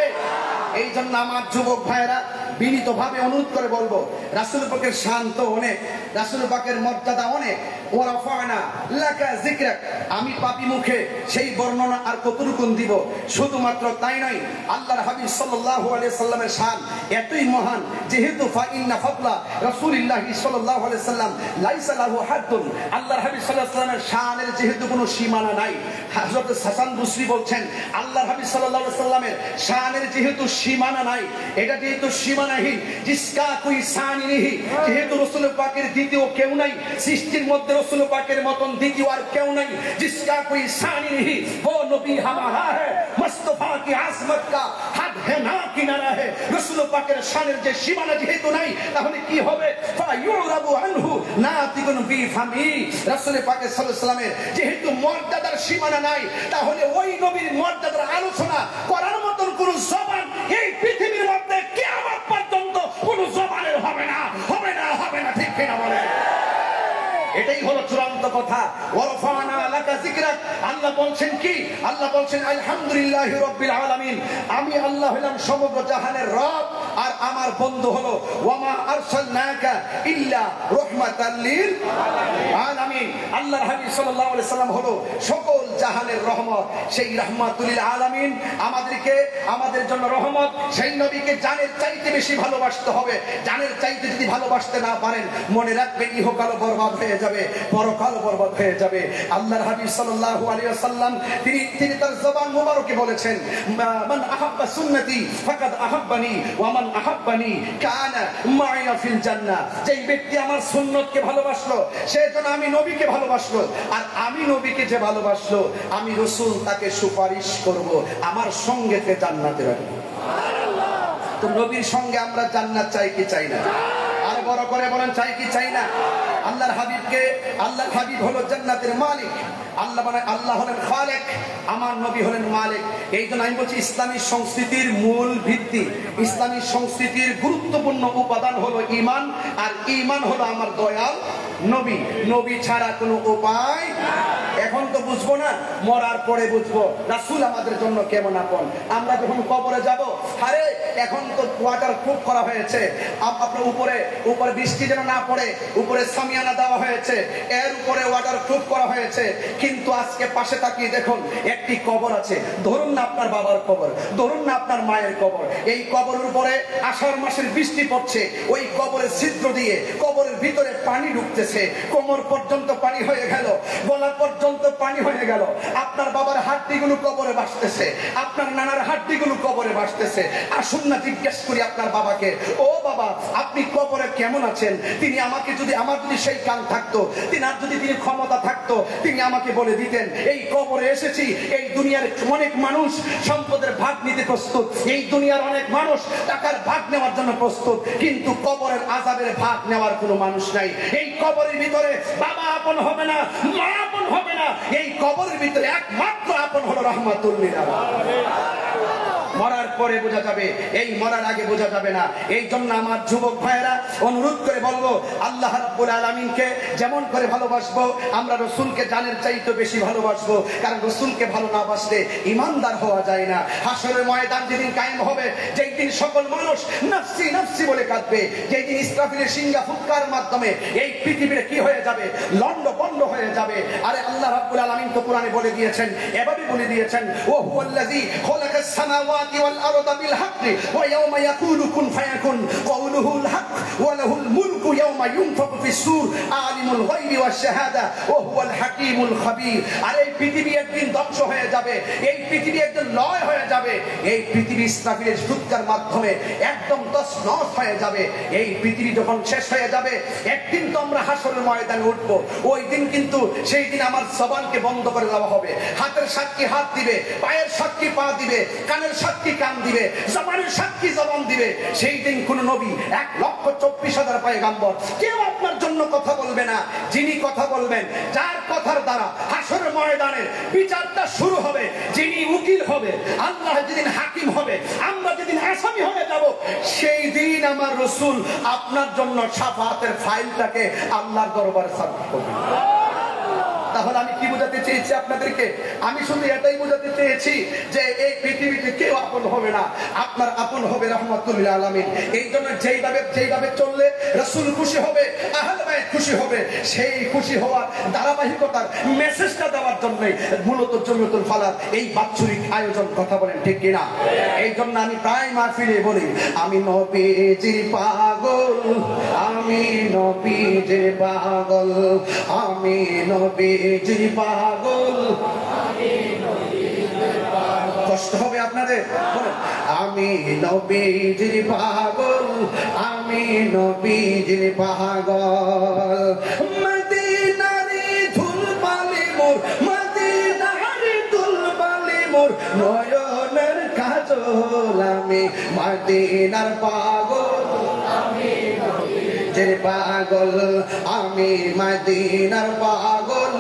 এই জন্য আমার যুবক ভাইয়েরা বিনীতভাবে অনুরোধ করে বলবো, রাসূল পাকের শান তো অনেক, রাসূল পাকের মর্যাদা অনেক। ওয়ারাফানা লাকা যিকরাক, আমি পাপী মুখে সেই বর্ণনা আর কতটুকু দিব? শুধুমাত্র তাই নয়, আল্লাহর হাবিব সাল্লাল্লাহু আলাইহি সাল্লামের শান এতই মহান, যেহেতু ফাইন্না ফাদলা রাসূলিল্লাহ সাল্লাল্লাহু আলাইহি সাল্লাম লাইসা লাহু হাদ্দুন, আল্লাহর হাবিব সাল্লাল্লাহু আলাইহি সাল্লামের শানের যেহেতু কোনো সীমানা নাই। হযরত হাসান বসরি বলছেন, আল্লাহর হাবিব সাল্লাল্লাহু আলাইহি সাল্লামের শানের যেহেতু সীমানা নাই, এটা যেহেতু সীমানাহীন, জিসকা কোই শান নেহি, যেহেতু রাসূল পাকের দ্বিতীয় কেউ নাই, সৃষ্টির মধ্যে রাসূল পাকের মতন দ্বিতীয় আর কেউ নাই, জিসকা কোই শান নেহি वो নবী हमारा है, মুস্তাফা কি আজমত কা হাদ है না কিনারা है। রাসূল পাকের শানের যে সীমানা যেহেতু নাই, তাহলে কি হবে? ফায়ুরাবু আনহু নাতিকুন বি ফামি, রাসূল পাক সাল্লাল্লাহু আলাইহি ওয়াসাল্লামের যেহেতু মর্যাদার সীমানা নাই, তাহলে ওই নবীর মর্যাদার আলোচনা করার মতন কোন জবান এই পৃথিবীর মধ্যে কিয়ামত পর্যন্ত কোন জবানের হবে না। ঠিক কিনা বলেন? এটাই হলো চূড়ান্ত কথা। ওয়ারফানা লাকা যিকরাক, আল্লাহ বলছেন কি? আল্লাহ বলছেন আলহামদুলিল্লাহি রাব্বিল আলামিন, আমি আল্লাহ হলাম সমগ্র জাহানের রব, আর আমার বন্ধু হলো ওয়ামা আরসালনাকা ইল্লা রাহমাতাল লিল আলামিন। আল্লাহর হাবিব সাল্লাল্লাহু আলাইহি সাল্লাম হলো সকল জাহানের রহমত। সেই রাহমাতুল লিল আলামিন আমাদেরকে, আমাদের জন্য রহমত। সেই নবীকে জানের চাইতে বেশি ভালোবাসতে হবে। জানের চাইতে যদি ভালোবাসতে না পারেন, মনে রাখবেন ইহকাল বরবাদ হয়ে যাবে, পরকাল বরবাদ হয়ে যাবে। আল্লাহর হাবিব সাল্লাল্লাহু আলাইহি ওয়াসাল্লাম তিনি তার জবান মুবারকে বলেছেন, মান আহাব্বা সুন্নতি ফাকাদ আহাব্বানি ওয়া মান আহাব্বানি কানা মাইয়া ফিল জান্নাহ। যেই ব্যক্তি আমার সুন্নতকে ভালোবাসলো, সে যেন আমি নবীকে ভালোবাসলো, আর আমি নবীকে যে ভালোবাসলো, আমি রাসূল তাকে সুপারিশ করব, আমার সঙ্গে তে জান্নাতে রাখবো। তো নবীর সঙ্গে আমরা জান্নাত চাই কি চাই না? আর বড় করে বলেন, চাই কি চাই না? আল্লাহর হাবিবকে, আল্লাহর হাবিব হলো জান্নাতের মালিক, আল্লাহ হলেন খালেক, আমার নবী হলেন মালিক। এই জন্য আমি বলছি ইসলামী সংস্কৃতির মূল ভিত্তি, ইসলামী সংস্কৃতির গুরুত্বপূর্ণ উপাদান হলো ঈমান, আর ঈমান হলো আমার দয়াল নবী। নবী ছাড়া কোনো উপায়। এখন তো বুঝবো না, মরার পরে বুঝবো রাসূল আমাদের জন্য কেমন আপন। আমরা যখন কবরে যাব, আরে এখন তো ওয়াটার প্রুফ করা হয়েছে, আপনার উপরে বৃষ্টি যেন না পড়ে, উপরে সামিয়ানা দেওয়া হয়েছে, এর উপরে ওয়াটার প্রুফ করা হয়েছে। কিন্তু আজকে পাশে তাকিয়ে দেখুন, একটি কবর আছে, ধরুন না আপনার বাবার কবর, ধরুন না আপনার মায়ের কবর। এই কবরের উপরে আষাঢ় মাসের বৃষ্টি পড়ছে, ওই কবরের ছিদ্র দিয়ে কবরের ভিতরে পানি ঢুকতেছে, কোমর পর্যন্ত পানি হয়ে গেল, গলা পর্যন্ত পানি হয়ে গেল। আপনার বাবার হাড্ডিগুলো কবরে ভাসতেছে, আপনার নানার হাড্ডিগুলো কবরে ভাসতেছে। আসুন না জিজ্ঞেস করি আপনার বাবাকে, ও বাবা আপনি কবরে কেমন আছেন? তিনি আমাকে যদি, আমার যদি সেই কান থাকতো, তিনি ক্ষমতা থাকতো, তিনি আমাকে বলে দিতেন, এই কবরে এসেছি, এই দুনিয়ার অনেক মানুষ সম্পদের ভাগ নিতে প্রস্তুত, এই দুনিয়ার অনেক মানুষ টাকার ভাগ নেওয়ার জন্য প্রস্তুত, কিন্তু কবরের আযাবের ভাগ নেওয়ার কোনো মানুষ নাই। এই কবরের ভিতরে বাবা আপন হবে না, মা আপন হবে না, এই কবরের ভিতরে একমাত্র আপন হলো রাহমাতুল লিল আলামিন। মরার পরে বোঝা যাবে, এই মরার আগে বোঝা যাবে না। এই জন্য আমার যুবক ভাইয়েরা অনুরোধ করে বলবো, আল্লাহ রাব্বুল আলামিনকে যেমন করে ভালোবাসবো, আমরা রাসূলকে জানের চাইতে বেশি ভালোবাসবো। কারণ রাসূলকে ভালো না বাসলে ঈমানদার হওয়া যায় না। হাশরের ময়দান যেদিন কায়েম হবে, যেই দিন সকল মানুষ নফসি নফসি বলে কাঁদবে, যেই দিন ইসরাফিলের সিংহা ফুৎকার মাধ্যমে এই পৃথিবীতে কি হয়ে যাবে, লন্ডভন্ড হয়ে যাবে। আরে আল্লাহ রাব্বুল আলামিন তো কোরআনে বলে দিয়েছেন, এভাবে বলে দিয়েছেন, ও হুয়াল্লাযী খালাকাস সামাওয়াতি ওয়াল আরদা বিল হাক্কি ওয়া ইয়াওমা ইয়াকুলু কুন ফায়াকুন কাউলুহুল হক ওয়া লাহুল মুলকু ইয়াওমা ইউনফাকু ফিস সূর আলিমুল গায়বি ওয়াশ শাহাদা ওয়া হুয়াল হাকীমুল খাবীর। আর এই পৃথিবী একদিন ধ্বংস হয়ে যাবে, এই পৃথিবী একদিন লয় হয়ে যাবে, এই পৃথিবী ইসরাফিলের ফুৎকার মাধ্যমে একদম তছনছ হয়ে যাবে। এই পৃথিবী যখন শেষ হয়ে যাবে, একদিন তো আমরা হাশরের ময়দানে উঠবো। ওই দিন কিন্তু, সেই দিন আমার জবানকে বন্ধ করে দেওয়া হবে, হাতের সাক্ষী হাত দিবে, পায়ের সাক্ষী পা দিবে, কানের সাক্ষী কান দিবে, জবানের সাক্ষী জবান দিবে। সেই দিন কোন নবী, 1,24,000 পয়গম্বর, কেউ আপনার জন্য কথা বলবে না। যিনি কথা বলবেন, যার কথার দ্বারা হাশরের ময়দানের বিচারটা শুরু হবে, যিনি উকিল হবে, আল্লাহ যেদিন হাকিম হবে, আমরা যেদিন আসামি হয়ে যাব, সেই দিন আমার রাসূল আপনার জন্য শাফাআতের ফাইলটাকে আল্লাহর দরবারে সাবমিট করবে। তাহলে আমি কি বোঝাতে চেয়েছি আপনাদেরকে? আমি শুধু এটাই বোঝাতে চেয়েছি যে এই পৃথিবীতে কেউ আপন হবে না, আপনার আপন হবে রাহমাতুল লিল আলামিন। এই জন্য যেইভাবে চললে রাসূল খুশি হবে, আহলে বাইত খুশি হবে, সেই খুশি হওয়ার ধারাবাহিকতার মেসেজটা দেওয়ার জন্যই মূলত জমিয়তুল ফালাক এই বাৎসরিক আয়োজন। কথা বলেন ঠিক কিনা? এই জন্য আমি প্রায় মাহফিলে বলি, আমি নবীজির পাগল, আমি নবীজির পাগল, আমি নবীজির পাগল। কষ্ট হবে আপনাদের? আমি নবীজির পাগল, আমি নবীজির পাগল। মদিনারি ধুলবালি মোর, মদিনারি ধুলবালি মোর, নয়নের কাজল, আমি মদিনার পাগল, আমি নবীজির পাগল, আমি মদিনার পাগল,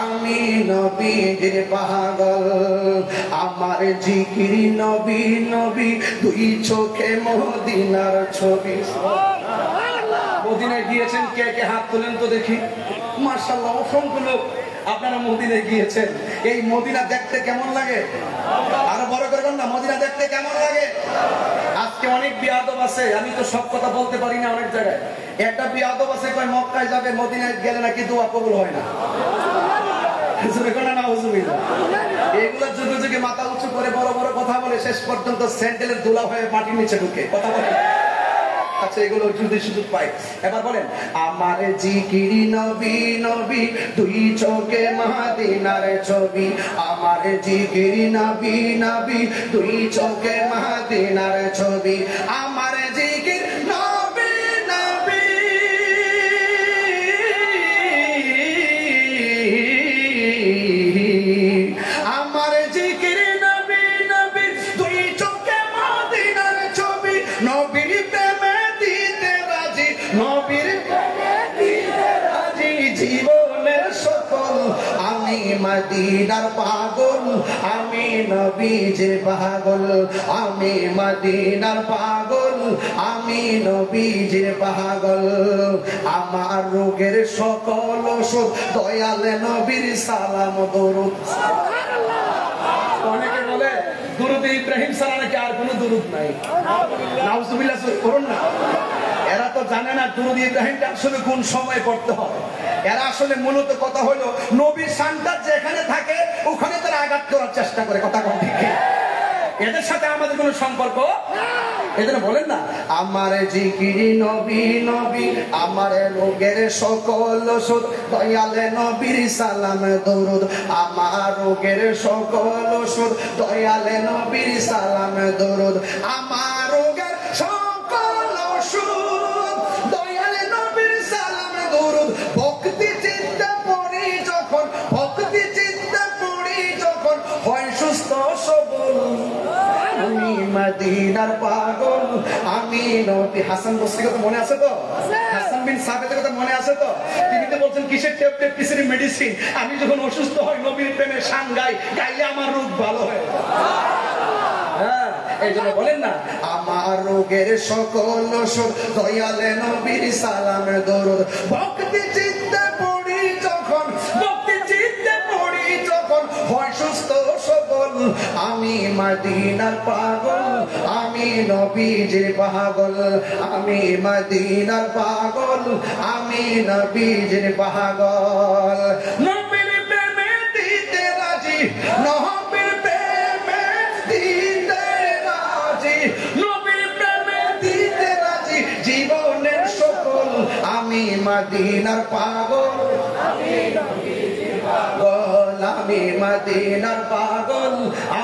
আমি নবীজির পাগল। আমার জিকির নবী নবী, দুই চোখে মদিনার ছবি। মদিনায় গিয়েছেন কে কে? হাত তোলেন তো দেখি। মাশাআল্লাহ, অসংখ্য লোক আপনারা মদিনায় গিয়েছেন। এই মদিনা দেখতে কেমন লাগে? আরো বড় করে বলুন না, মদিনা দেখতে কেমন লাগে? আজকে অনেক বিয়াদব আছে, আমি তো সব কথা বলতে পারি না অনেক জায়গায়। একটা বিয়াদব আছে কয় মক্কায় যাবে, মদিনায় গেলে নাকি দোয়া কবুল হয় না। এগুলোর যুগে যুগে মাথা উঁচু করে বড় বড় কথা বলে শেষ পর্যন্ত স্যান্ডেলের ধুলা হয়ে মাটির নিচে ঢুকে কথা বলে। আচ্ছা, এগুলো যদি সুযোগ পাই, এবার বলেন আমার জিকিরি নবী নবী দুই চোখে মদিনার ছবি, আমার জিকিরি নবী নবী দুই চোখে মদিনার ছবি, আমার জিকির নবী নবী আমার জিকির নবী নবী দুই চোখে মদিনার ছবি, নবীর প্রেমে দিতে রাজি, নবীর প্রেমে দিতে রাজি জীবনের সফল, আমি মদিনার পাগল, আমি নবীজির পাগল, আমি মদিনার পাগল, আমি নবীজির পাগল, আমার রোগের সকল ওষুধ দয়াল নবীর সালাম দরুদ। অনেকে বলে দুরুদ ইব্রাহিম ছাড়া নাকি আর কোনো দুরুদ নাই, নাউজুবিল্লাহ করুন না। এরা তো জানে না দুরুদ ইব্রাহিমটা আসলে কোন সময় পড়তে হয়। এরা আসলে মূলত কথা হলো নবীর শানটা যেখানে থাকে ওখানে তারা আঘাত করার চেষ্টা করে, কথা কোন ঠিক। এদের সাথে আমাদের কোনো সম্পর্ক এদের বলেন না আমার জিকিরি নবী নবী, আমার রোগের সকল ওষুধ দয়ালে নবীর সালাম দরুদ, আমার রোগের সকল ওষুধ দয়ালে নবীর সালাম দরুদ, আমার রোগের সকল ওষুধ দয়ালে নবীর সালাম দরুদ, ভক্তি চিন্তা পড়ি যখন, ভক্তি চিন্তা পড়ি যখন হয় সুস্থ সবল, আমি মদিনার পাগল, আমি নবী। হাসান বসরির কথা মনে আছে তো? হাসান বিন সাবিতের কথা মনে আছে তো? তিনি তো বলছেন কিসের ট্যাবলেট কিসের মেডিসিন, আমি যখন অসুস্থ হই নবীর প্রেমে শান গাই, গাইলে আমার রোগ ভালো হয়। হ্যাঁ, এই জন্য বলেন না আমার রোগের সকল ওষুধ দয়ালে নবীর সালাম দরুদ, ভক্তি চিন্তা পড়ি যখন, ভক্তি চিন্তা পড়ি যখন হয় সুস্থ সবল, আমি মদিনার পাগল, আমি নবীজির পাগল, আমি মদিনার পাগল, আমি নবীজির পাগল, নবীর প্রেমে দিতে রাজি, নবীর প্রেমে দিতে রাজি, নবীর প্রেমে দিতে রাজি জীবনের সফল, আমি মদিনার পাগল, আমি নবীজির পাগল, আমি মদিনার পাগল,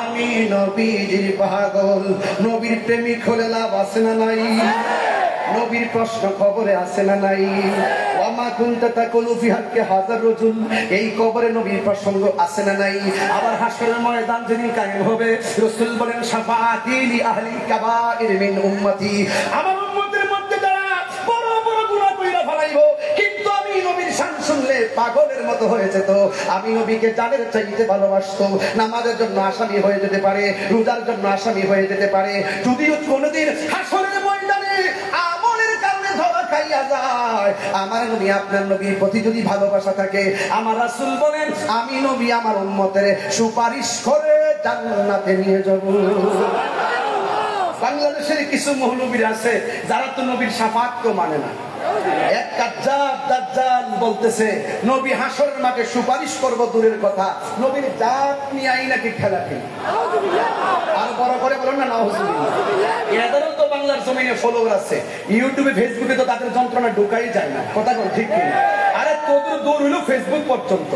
আমি নবীজির পাগল। নবীর প্রেমিক হলে লাভ আছে না নাই? নবীর প্রশ্ন খবরে আছে না নাই? ওয়ামা কুনতা তাকুলু ফি হাক্কি হাযার রাজুল, এই কবরে নবীর প্রসঙ্গ আছে না নাই? আবার হাশরের ময়দান যেদিন কায়েম হবে, রাসূল বলেন শাফাআতি লি আহলি কাবাইর মিন উম্মতি, আমার উম্মতের মধ্যে যারা বড় বড় গুনাহ কইরা ফেলাইবো কিন্তু আমি নবীর শান শুনলে পাগলের মতো হয়েছে, তো আমি নবীকে জানের চাইতে ভালোবাসতো, নামাজের জন্য আসামি হয়ে যেতে পারে, রোজার জন্য আসামি হয়ে যেতে পারে, যদিও কোনদিন হাশরের ময়দানে আমলের কারণে ধরা খাইয়া যায়, আমার নবী আপনার নবীর প্রতি যদি ভালোবাসা থাকে, আমার রাসূল বলেন আমি নবী আমার উম্মতের সুপারিশ করে জান্নাতে নিয়ে যাব। বাংলাদেশের কিছু মৌলবীর আছে যারা তো নবীর শাফাত তো মানে না। এক কাজ্জাব দাজ্জাল বলতেছে নবী হাশরের মাঠে সুপারিশ করব দূরের কথা, নবীর জাত নিয়েই নাকি খেলাখেলি। আর বড় করে বলুন না নাউজুবিল্লাহ। এদেরও তো বাংলার জমিনে ফলোয়ার আছে, ইউটিউবে ফেসবুকে তো তাদের যন্ত্রণা ঢুকাই যায় না, কথা বল ঠিক কিনা? আরে তোদের দৌড় হইলো ফেসবুক পর্যন্ত।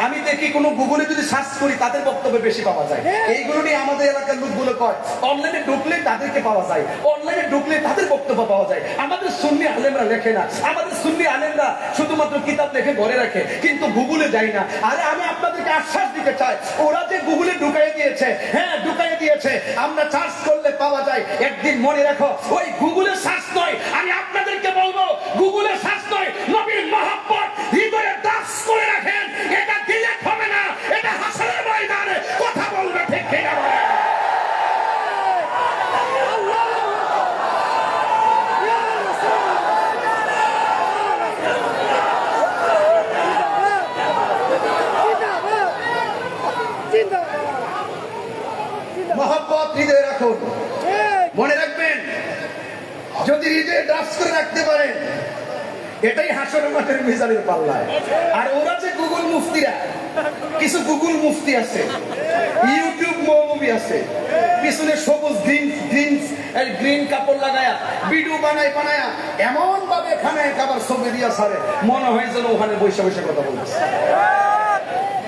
আমি দেখি কোনো গুগলে যদি সার্চ করি তাদের বক্তব্য বেশি পাওয়া যায়। এইগুলো নিয়ে আমাদের এলাকার লোকগুলো কয় অনলাইনে ঢুকলে তাদেরকে পাওয়া যায়, অনলাইনে ঢুকলে তাদের বক্তব্য পাওয়া যায়। আমাদের সুন্নি আলেমরা লেখে না, আমাদের সুন্নি আলেমরা শুধুমাত্র কিতাব লেখে ঘরে রাখে, কিন্তু গুগলে যায় না। আরে আমি আপনাদেরকে আশ্বাস দিতে চাই, ওরা যে গুগলে ঢুকাই দিয়েছে, হ্যাঁ ঢুকাই দিয়েছে, আমরা সার্চ করলে পাওয়া যায়। একদিন মনে রাখো, ওই গুগলে সার্চ নয়, আমি আপনাদেরকে বলবো গুগলে সার্চ নয়, নবীর মহব্বত হৃদয়ে দাস করে রাখেন, এটা ডিলিট হবে না, এটা হাসরের ময়দানে কথা বলবে, ঠিক কিনা বলেন? মহব্বত হৃদয়ে রাখুন, মনে রাখবেন যদি হৃদয়ে ড্রাফট করে রাখতে পারেন, এটাই হাসরের মাঠের মিজানের পাল্লায়। আর ওরা যে গুগল মুফতিরা, কিছু গুগল মুফতি আছে, ইউটিউব মৌলবী আছে, পিছনে সবুজ গ্রিন কাপড় লাগায়া ভিডিও বানায় এমন ভাবে খানায় খাবার ছবি দিয়া সারে, মনে হয় যেন ওখানে বসে বসে কথা বলতেছে।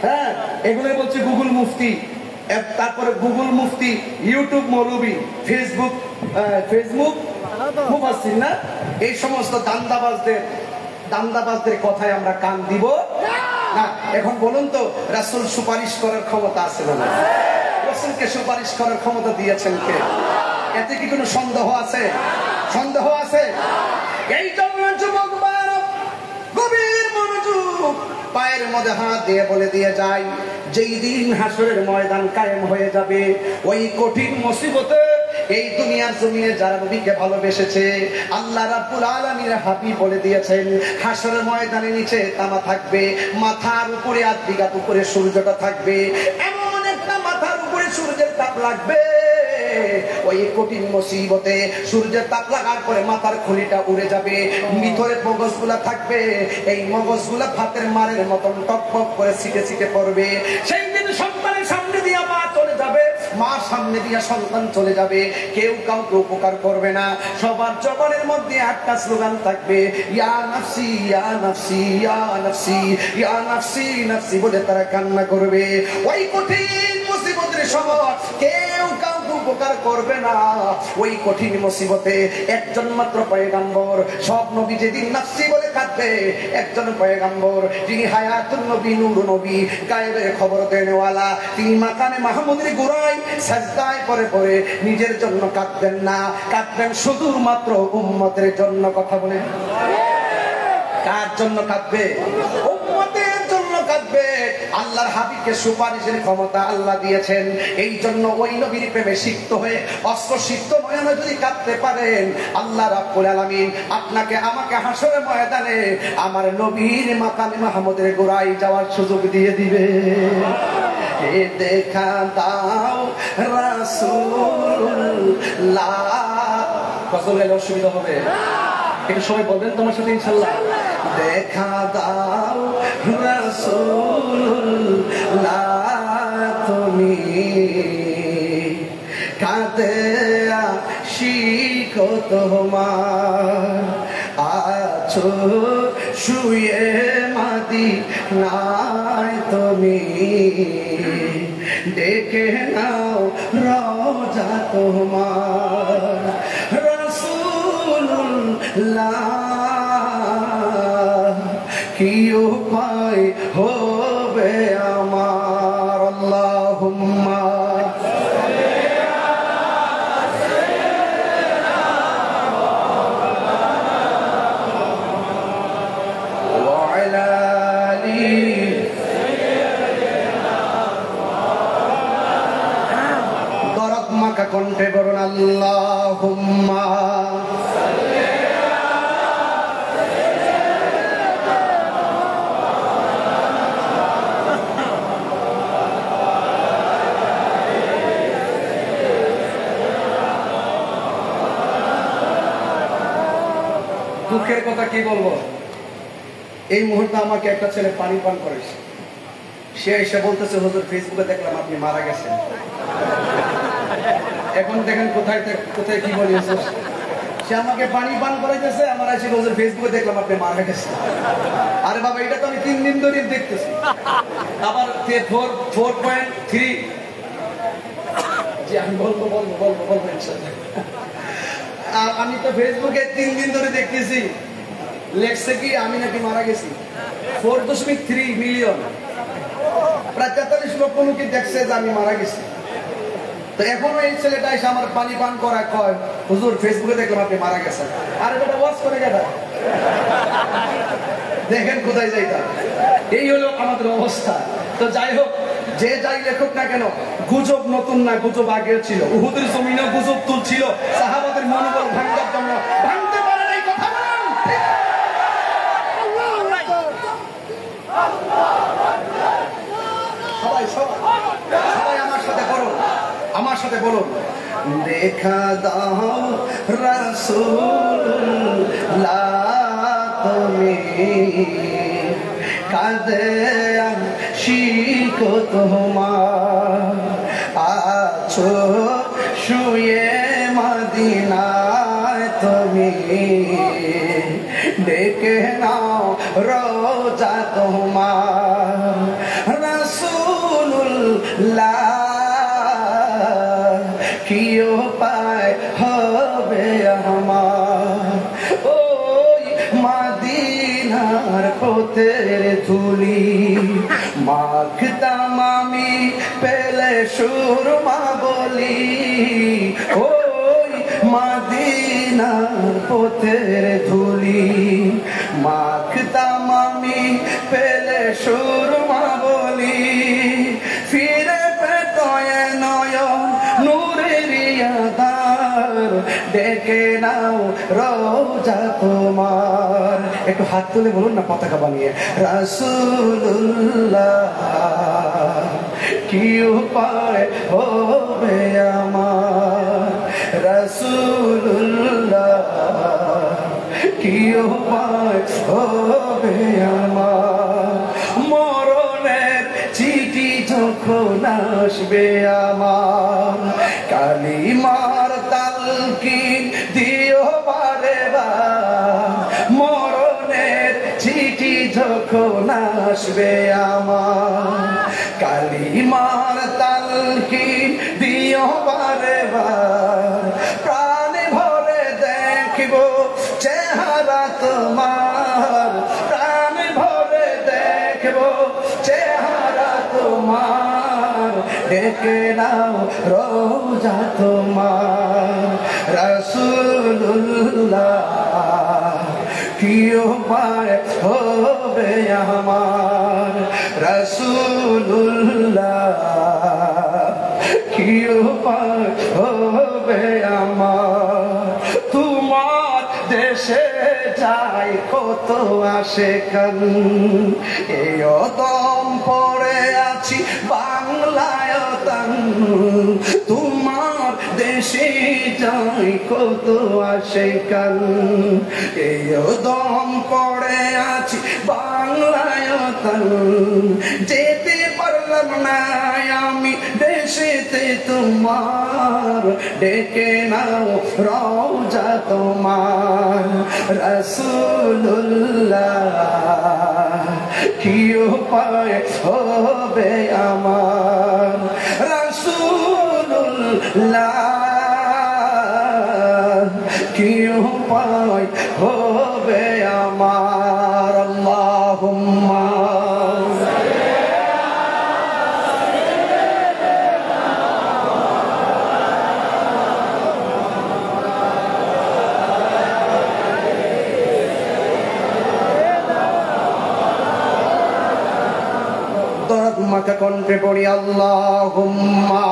হ্যাঁ, এগুলো বলছে গুগল মুফতি। তারপরে গুগল মুফতি, ইউটিউব মৌলবী, ফেসবুক মুফাসসির না, এই সমস্ত দান্দাবাজদের কথায় আমরা কান দিব না। এখন বলুন তো, রাসূল সুপারিশ করার ক্ষমতা আছে না? রাসূলকে সুপারিশ করার ক্ষমতা দিয়েছেন কে? এতে কি কোনো সন্দেহ আছে? সন্দেহ আছে? এই জন্য যুবক ভাইরা গভীর মনোযোগ, পায়ের মধ্যে হাত দিয়ে বলে দিয়ে যায়, যেই দিন হাসরের ময়দান কায়েম হয়ে যাবে, ওই কঠিন মুসিবতে এই দুনিয়ার জমিনে যারা নবীকে ভালোবেসেছে, আল্লাহ রাব্বুল আলামিন হাবিব বলে দিয়েছেন, হাসরের ময়দানে নিচে তামা থাকবে, মাথার উপরে আধবিঘাত উপরে সূর্যটা থাকবে, এমন একটা মাথার উপরে সূর্যের তাপ লাগবে, ওই কঠিন মুসিবতে সূর্যের তাপ লাগার পরে মাথার খুলিটা উড়ে যাবে, ভিতরে মগজগুলা থাকবে, এই মগজগুলা ভাতের মারের মতন টকটক করে ছিটে ছিটে পড়বে। সেই দিন সন্তানের সামনে দিয়া মা চলে যাবে, মার সামনে দিয়া সন্তান চলে যাবে, কেউ কাউকে উপকার করবে না। সবার জবানের মধ্যে একটা স্লোগান থাকবে, ইয়া নাফসি ইয়া নাফসি ইয়া নাফসি ইয়া নাফসি নাফসি বলে তারা কান্না করবে। ওই কঠিন মুসিবতের সময় কেউ কাউকে উপকার করবে না। ওই কঠিন মুসিবতে একজন মাত্র পয়গম্বর, সব নবী যেদিন নাফসি বলে কাঁদবে, একজন পয়গম্বর, যিনি হায়াতুন নবী, নূর নবী, গায়েবের খবর দেনেওয়ালা, তিনি মাকামে মাহমুদের গোড়ায় সাজদায় পড়ে পড়ে নিজের জন্য কাঁদবেন না, কাঁদবেন শুধুমাত্র উম্মতের জন্য। কথা বলেন, কার জন্য কাঁদবে? উম্মতের জন্য কাঁদবে। আল্লাহর হাবিবকে সুপারিশের ক্ষমতা আল্লাহ দিয়েছেন, এই জন্য ওই নবীর প্রেমে সিক্ত হয়ে অস্ত্র সিক্ত নয়নে যদি কাঁদতে পারেন, আল্লাহ রাব্বুল আলামিন আপনাকে আমাকে হাসরের ময়দানে আমার নবীর মাকামে মাহমুদের গোড়ায় যাওয়ার সুযোগ দিয়ে দিবে। এ দেখা দাও রাসূলুল্লাহ। কসম গেলে অসুবিধা হবে, এটা সবাই বলবেন তোমার সাথে ইনশাআল্লাহ। দেখা দাও রাসূলুল্লাহ, তুমি কাঁদে আশিক তোমার, আছো শুয়ে মদিনায় তুমি, দেখে নাও রওজা তোমার, রাসূলুল্লাহ কি উপায় হবে আমার। আল্লাহুম্মা কণ্ঠে বলুন আল্লাহুম্মা। দুঃখের কথা কি বলবো, এই মুহূর্তে আমাকে একটা ছেলে পানি পান করেছে, সে এসে বলতেছে, হুজুর ফেসবুকে দেখলাম আপনি মারা গেছেন। এখন দেখেন কোথায় কোথায় কি বলেছে, সে আমাকে পানি পান করাইতেছে, আমার এসে হুজুর ফেসবুকে দেখলাম আপনি মারা গেছেন। আরে বাবা, এটা তো আমি 3 দিন ধরে দেখতেছি। আবার 4.3, জি আমি বলবো ইনশাআল্লাহ। আমি তো ফেসবুকে 3 দিন ধরে দেখতেছি, লেখছে কি আমি নাকি মারা গেছি। 4.3 মিলিয়ন, প্রায় 43 লক্ষ লোক দেখছে যে আমি মারা গেছি। তো এখনো এই ছেলেটা এসে আমার পানি পান করা কয়, হুজুর ফেসবুকে দেখলাম আপনি মারা গেছেন। আর এটা ওয়াজ করে গেটা, দেখেন কোথায় যাইতা। এই হলো আমাদের অবস্থা। তো যাই হোক, যে যাই লেখক না কেন, গুজব নতুন না, গুজব আগেও ছিল। উহুদের জমিনে গুজব তুলছিল সাহাবাদের মনোবল ভাঙার জন্য, ভাঙতে পারে নাই। কথা বলেন, সবাই আমার সাথে বলুন, দেখা দাও রাসূল কাঁদে আশিক তোমার, আছো শুয়ে মদিনায় তুমি, ডেকে নাও রোজা তোমার। রাসূলুল্লাহ কি উপায় হবে আমার, ওই মদিনার পথের ধুলি মাখতাম আমি পেলে সুরমা বলি, ওই মদিনার পথের ধুলি মাখতাম আমি পেলে সুরমা বলি। ফিরে পেতয় নয়ন নূরের আধার, ডেকে নাও রোজা তোমার। একটু হাত তুলে বলুন না পতাকা বানিয়ে, রাসূলুল্লাহ কি উপায় হবে আমার, রাসূলুল্লাহ কি উপায় হবে আমার। মরণের চিঠি যখন আসবে আমার, কালিমার তালকিন দিও বারে বার। মরণের চিঠি যখন আসবে আমার, কালিমার তালকিন দিও বারে বার। প্রাণে ভরে দেখব চেহারা তোমার, প্রাণে ভরে দেখব চেহারা তোমার, ডেকে নাও রোজা তোমার। রাসূলুল্লাহ কি উপায় হবে আমার, রাসূলুল্লাহ কি উপায় হবে আমার। তোমার দেশে যাই কত আশেকান, এই দম পড়ে আছি বাংলায় তান। তোমার দেশে যাই কত আশেকান, এই দম পড়ে আছি বাংলায় তান। যেতে পারলাম না আমি দেশেতে তোমার, ডেকে নাও রওজা তোমার। রাসূলুল্লাহ কি উপায় হবে আমার, রাসূলুল্লাহ কি উপায় হবে আমার। আল্লাহুম্মা মাকা কণ্ঠে পড়ি আল্লাহুম্মা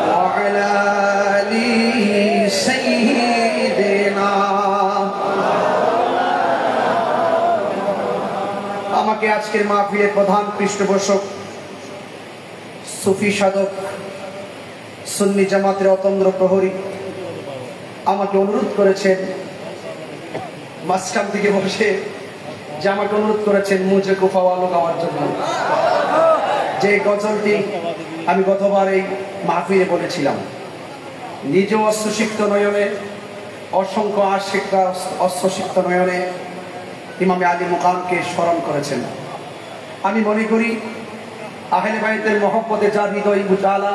ওয়ালা আলি সাইয়্যিদিনা। আমাকে আজকের মাহফিলের প্রধান পৃষ্ঠপোষক সুফি সাধক সুন্নি জামাতের অতন্দ্র প্রহরী আমাকে অনুরোধ করেছেন মাঝখান থেকে বসে, যে আমাকে অনুরোধ করেছেন মুঝে কুফাওয়ালো গাওয়ার জন্য, যে গজলটি আমি গতবার এই মাহফিলে বলেছিলাম। নিজেও অশ্রুসিক্ত নয়নে, অসংখ্য আশিকরা অশ্রুসিক্ত নয়নে ইমামে আলী মুকামকে স্মরণ করেছেন। আমি মনে করি আহলে বায়তের মহব্বতে যার হৃদয় উজালা,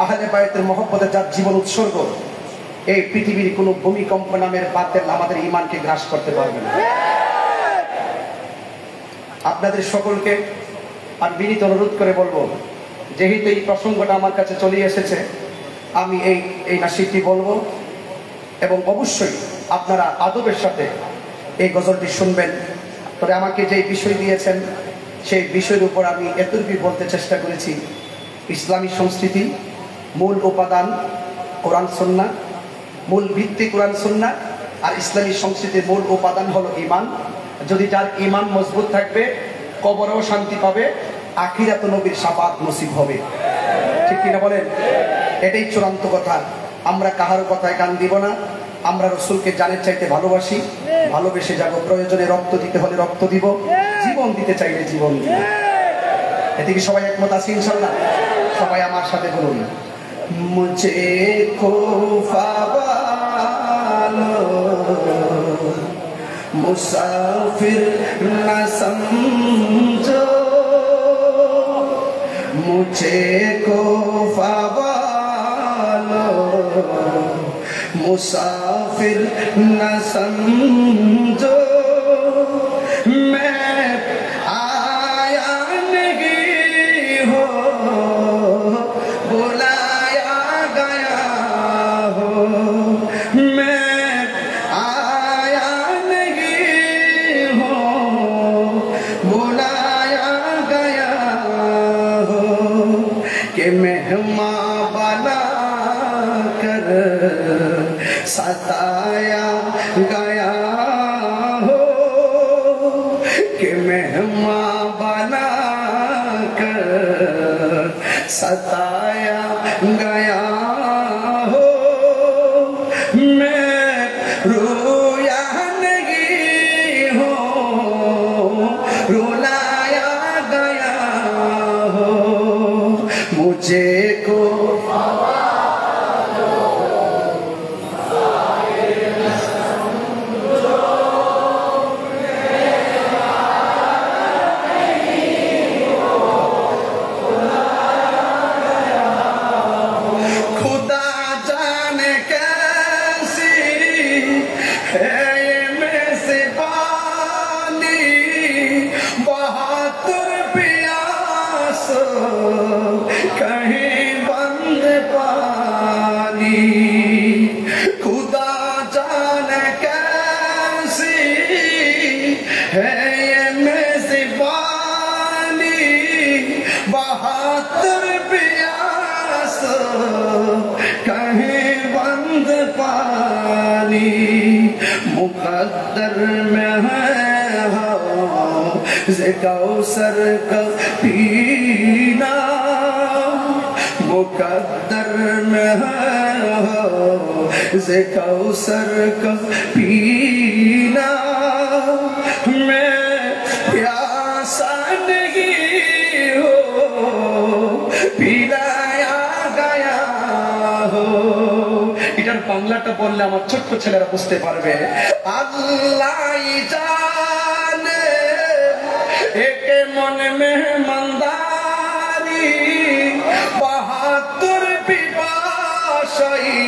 আহলে বায়তের মহব্বতে যার জীবন উৎসর্গ, এই পৃথিবীর কোন ভূমিকম্প নামের বাতিল আমাদের ঈমানকে গ্রাস করতে পারবে না। আপনাদের সকলকে আমি বিনীত অনুরোধ করে বলবো, যেহেতু এই প্রসঙ্গটা আমার কাছে চলে এসেছে, আমি এই নাসিদটি বলবো এবং অবশ্যই আপনারা আদবের সাথে এই গজলটি শুনবেন। তবে আমাকে যে বিষয় দিয়েছেন সেই বিষয়ের উপর আমি এতটুকু বলতে চেষ্টা করেছি। ইসলামী সংস্কৃতি মূল উপাদান কোরআন সুন্নাহ, মূল ভিত্তি কোরআন সুন্নাহ, আর ইসলামী সংস্কৃতির মূল উপাদান হলো ঈমান। যদি যার ঈমান মজবুত থাকবে, কবরেও শান্তি পাবে, আখিরাতে নবীর শাফাত নসিব হবে। ঠিক কিনা বলেন? এটাই চূড়ান্ত কথা। আমরা কাহার কথায় কান দিব না। আমরা রসুলকে জানের চাইতে ভালোবাসি, ভালোবেসে যাব। প্রয়োজনে রক্ত দিতে হলে রক্ত দিব, জীবন দিতে চাইলে জীবন দিব। এতে কি সবাই একমত আছে ইনশাল্লাহ? সবাই আমার সাথে বলুন, মুঝে খোফা বালো মুসাফির না সমঝো, মুঝে খোফা বালো मुसाफिर न समझो, मैं आया नहीं हो बुलाया गया हो, मैं आया नहीं हो बुलाया गया हो, कि मेहमान बना कर सताया गया हो, कि मेहमान बना कर सताया गया हो, मैं रोया नहीं हो रुलाया गया हो, मुझे को कहीं बंद पानी, खुदा जाने कैसी है ये मेज़बानी, बहादुर प्यास कहीं बंद पानी, मुकद्दर में है कौसर का पीना, मुकद्दर में है कौसर का पीना, मैं प्यासा नहीं हो पिलाया गया हो। এটার বাংলাটা বললে আমার ছোট্ট ছেলেরা বুঝতে পারবে। আল্লাহ জানে एक मन में मंदारी, बहादुर पिपासाई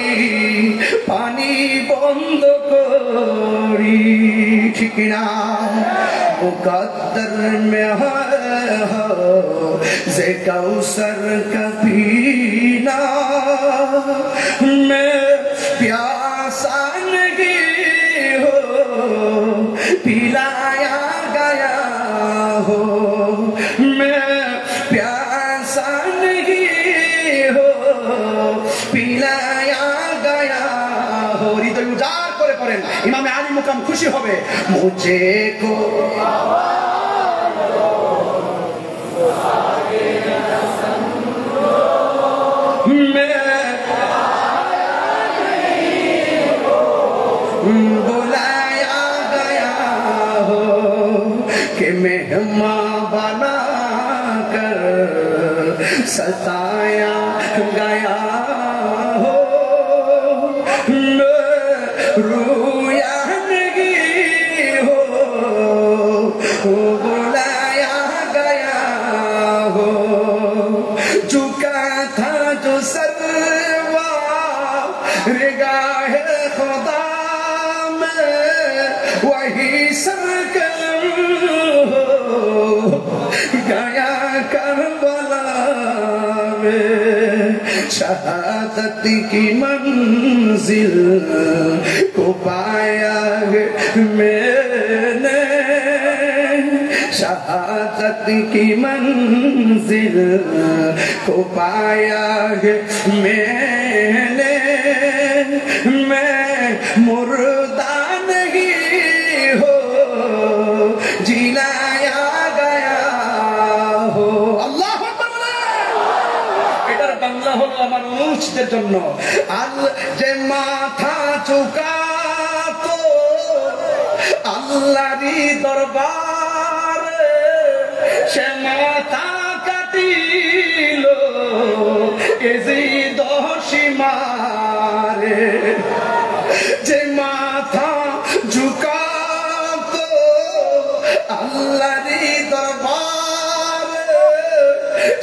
पानी बंद करी, ठीक ना मुकद्दर में है जे कौसर का पीना, मैं प्यासा नहीं हो पिलाया गया हो, मैं प्यासा नहीं हो पिलाया गया हो। হৃদয় উজাড় করে পড়েন, ইমামে আলী মুকাম খুশি হবে। মুঝে কো बुलाया गया हो, कि मेहमान बना कर सताया गया हो, रोया नहीं हो बुलाया गया हो, झुका था जो सरवा रिगाहे खुदा वही सरकम गया करबला में, शहादत की मंजिल को पाया मैंने, शहादत की मंजिल को पाया मैंने, मैं मुर्दा जिलाया गया हो। अल्लाह হলো আমার অনুষ্ঠের জন্য। আর যে মাথা ঝুঁকাতো আল্লাহরই দরবারে, সে মাথা কাটিল এজিদ সীমারে। যে মাথা ঝুঁকাতো আল্লাহরই দরবারে,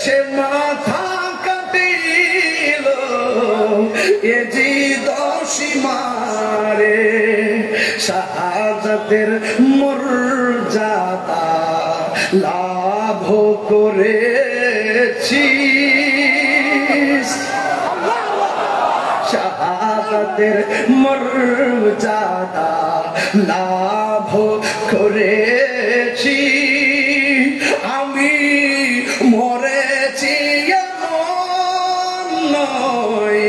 সে মাথা কাটিল এজিদ সীমারে। শাহাদাতের মর্যাদা লাভ করেছি, শাহাদাতের মর্যাদা লাভ করেছি। আমি মরেছি এমন নয়,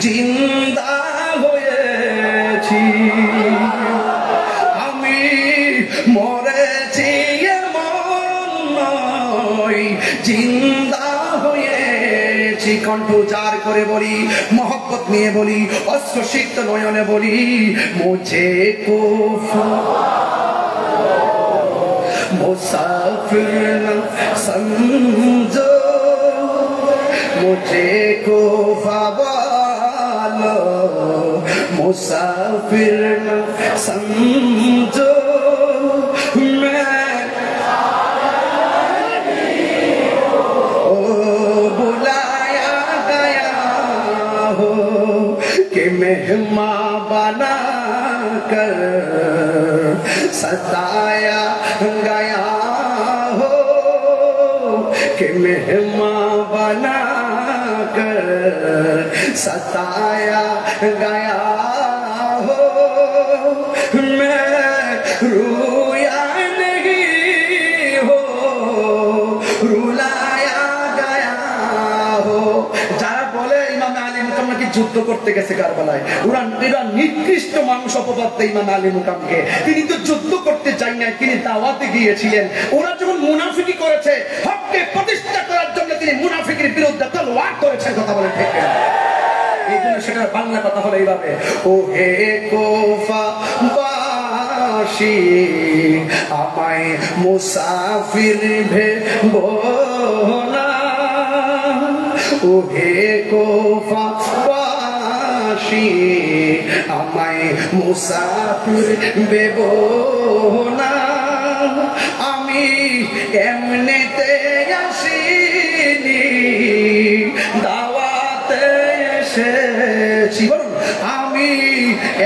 জিন্দা হয়েছি। আমি মরেছি এমন নয়, জিন্দা হয়েছি। কণ্ঠ উজাড় করে বলি, মহব্বত নিয়ে বলি, অশ্রুসিক্ত নয়নে বলি, মুঝে কো मुसाफिर न समझो, मुझे को फवालो मुसाफिर न समझो। मैं बुलाया गया हो कि मेहमान बना कर सताया गया हो, कि मेहमान बना कर सताया गया हो। मैं रोया नहीं हो, रुलाया गया हो। যারা বলে ইমাম আলী মুকাম নাকি যুদ্ধ করতে গেছে কারবালায়, ওরা নিকৃষ্ট মানুষ অপবাদ ইমাম আলী মুকামকে। তিনি তো যুদ্ধ করতে চাই না, তিনি দাওয়াতে গিয়েছিলেন। ওরা যখন মুনাফিকি করেছে, হককে প্রতিষ্ঠা করার জন্য তিনি মুনাফিকের বিরুদ্ধে তলোয়ার করেছেন। কথা বলে ঠিক না? এই জন্য সেটার বাংলা কথা হলো এইভাবে, ও হে কোফা বাসী আমায় মুসাফির ভেবো না, ও হে কোফা বাসী আমায় মুসাফির ভেবো না। আমি এমনিতে আসিনি, দাওয়াতে এসেছি। বলুন, আমি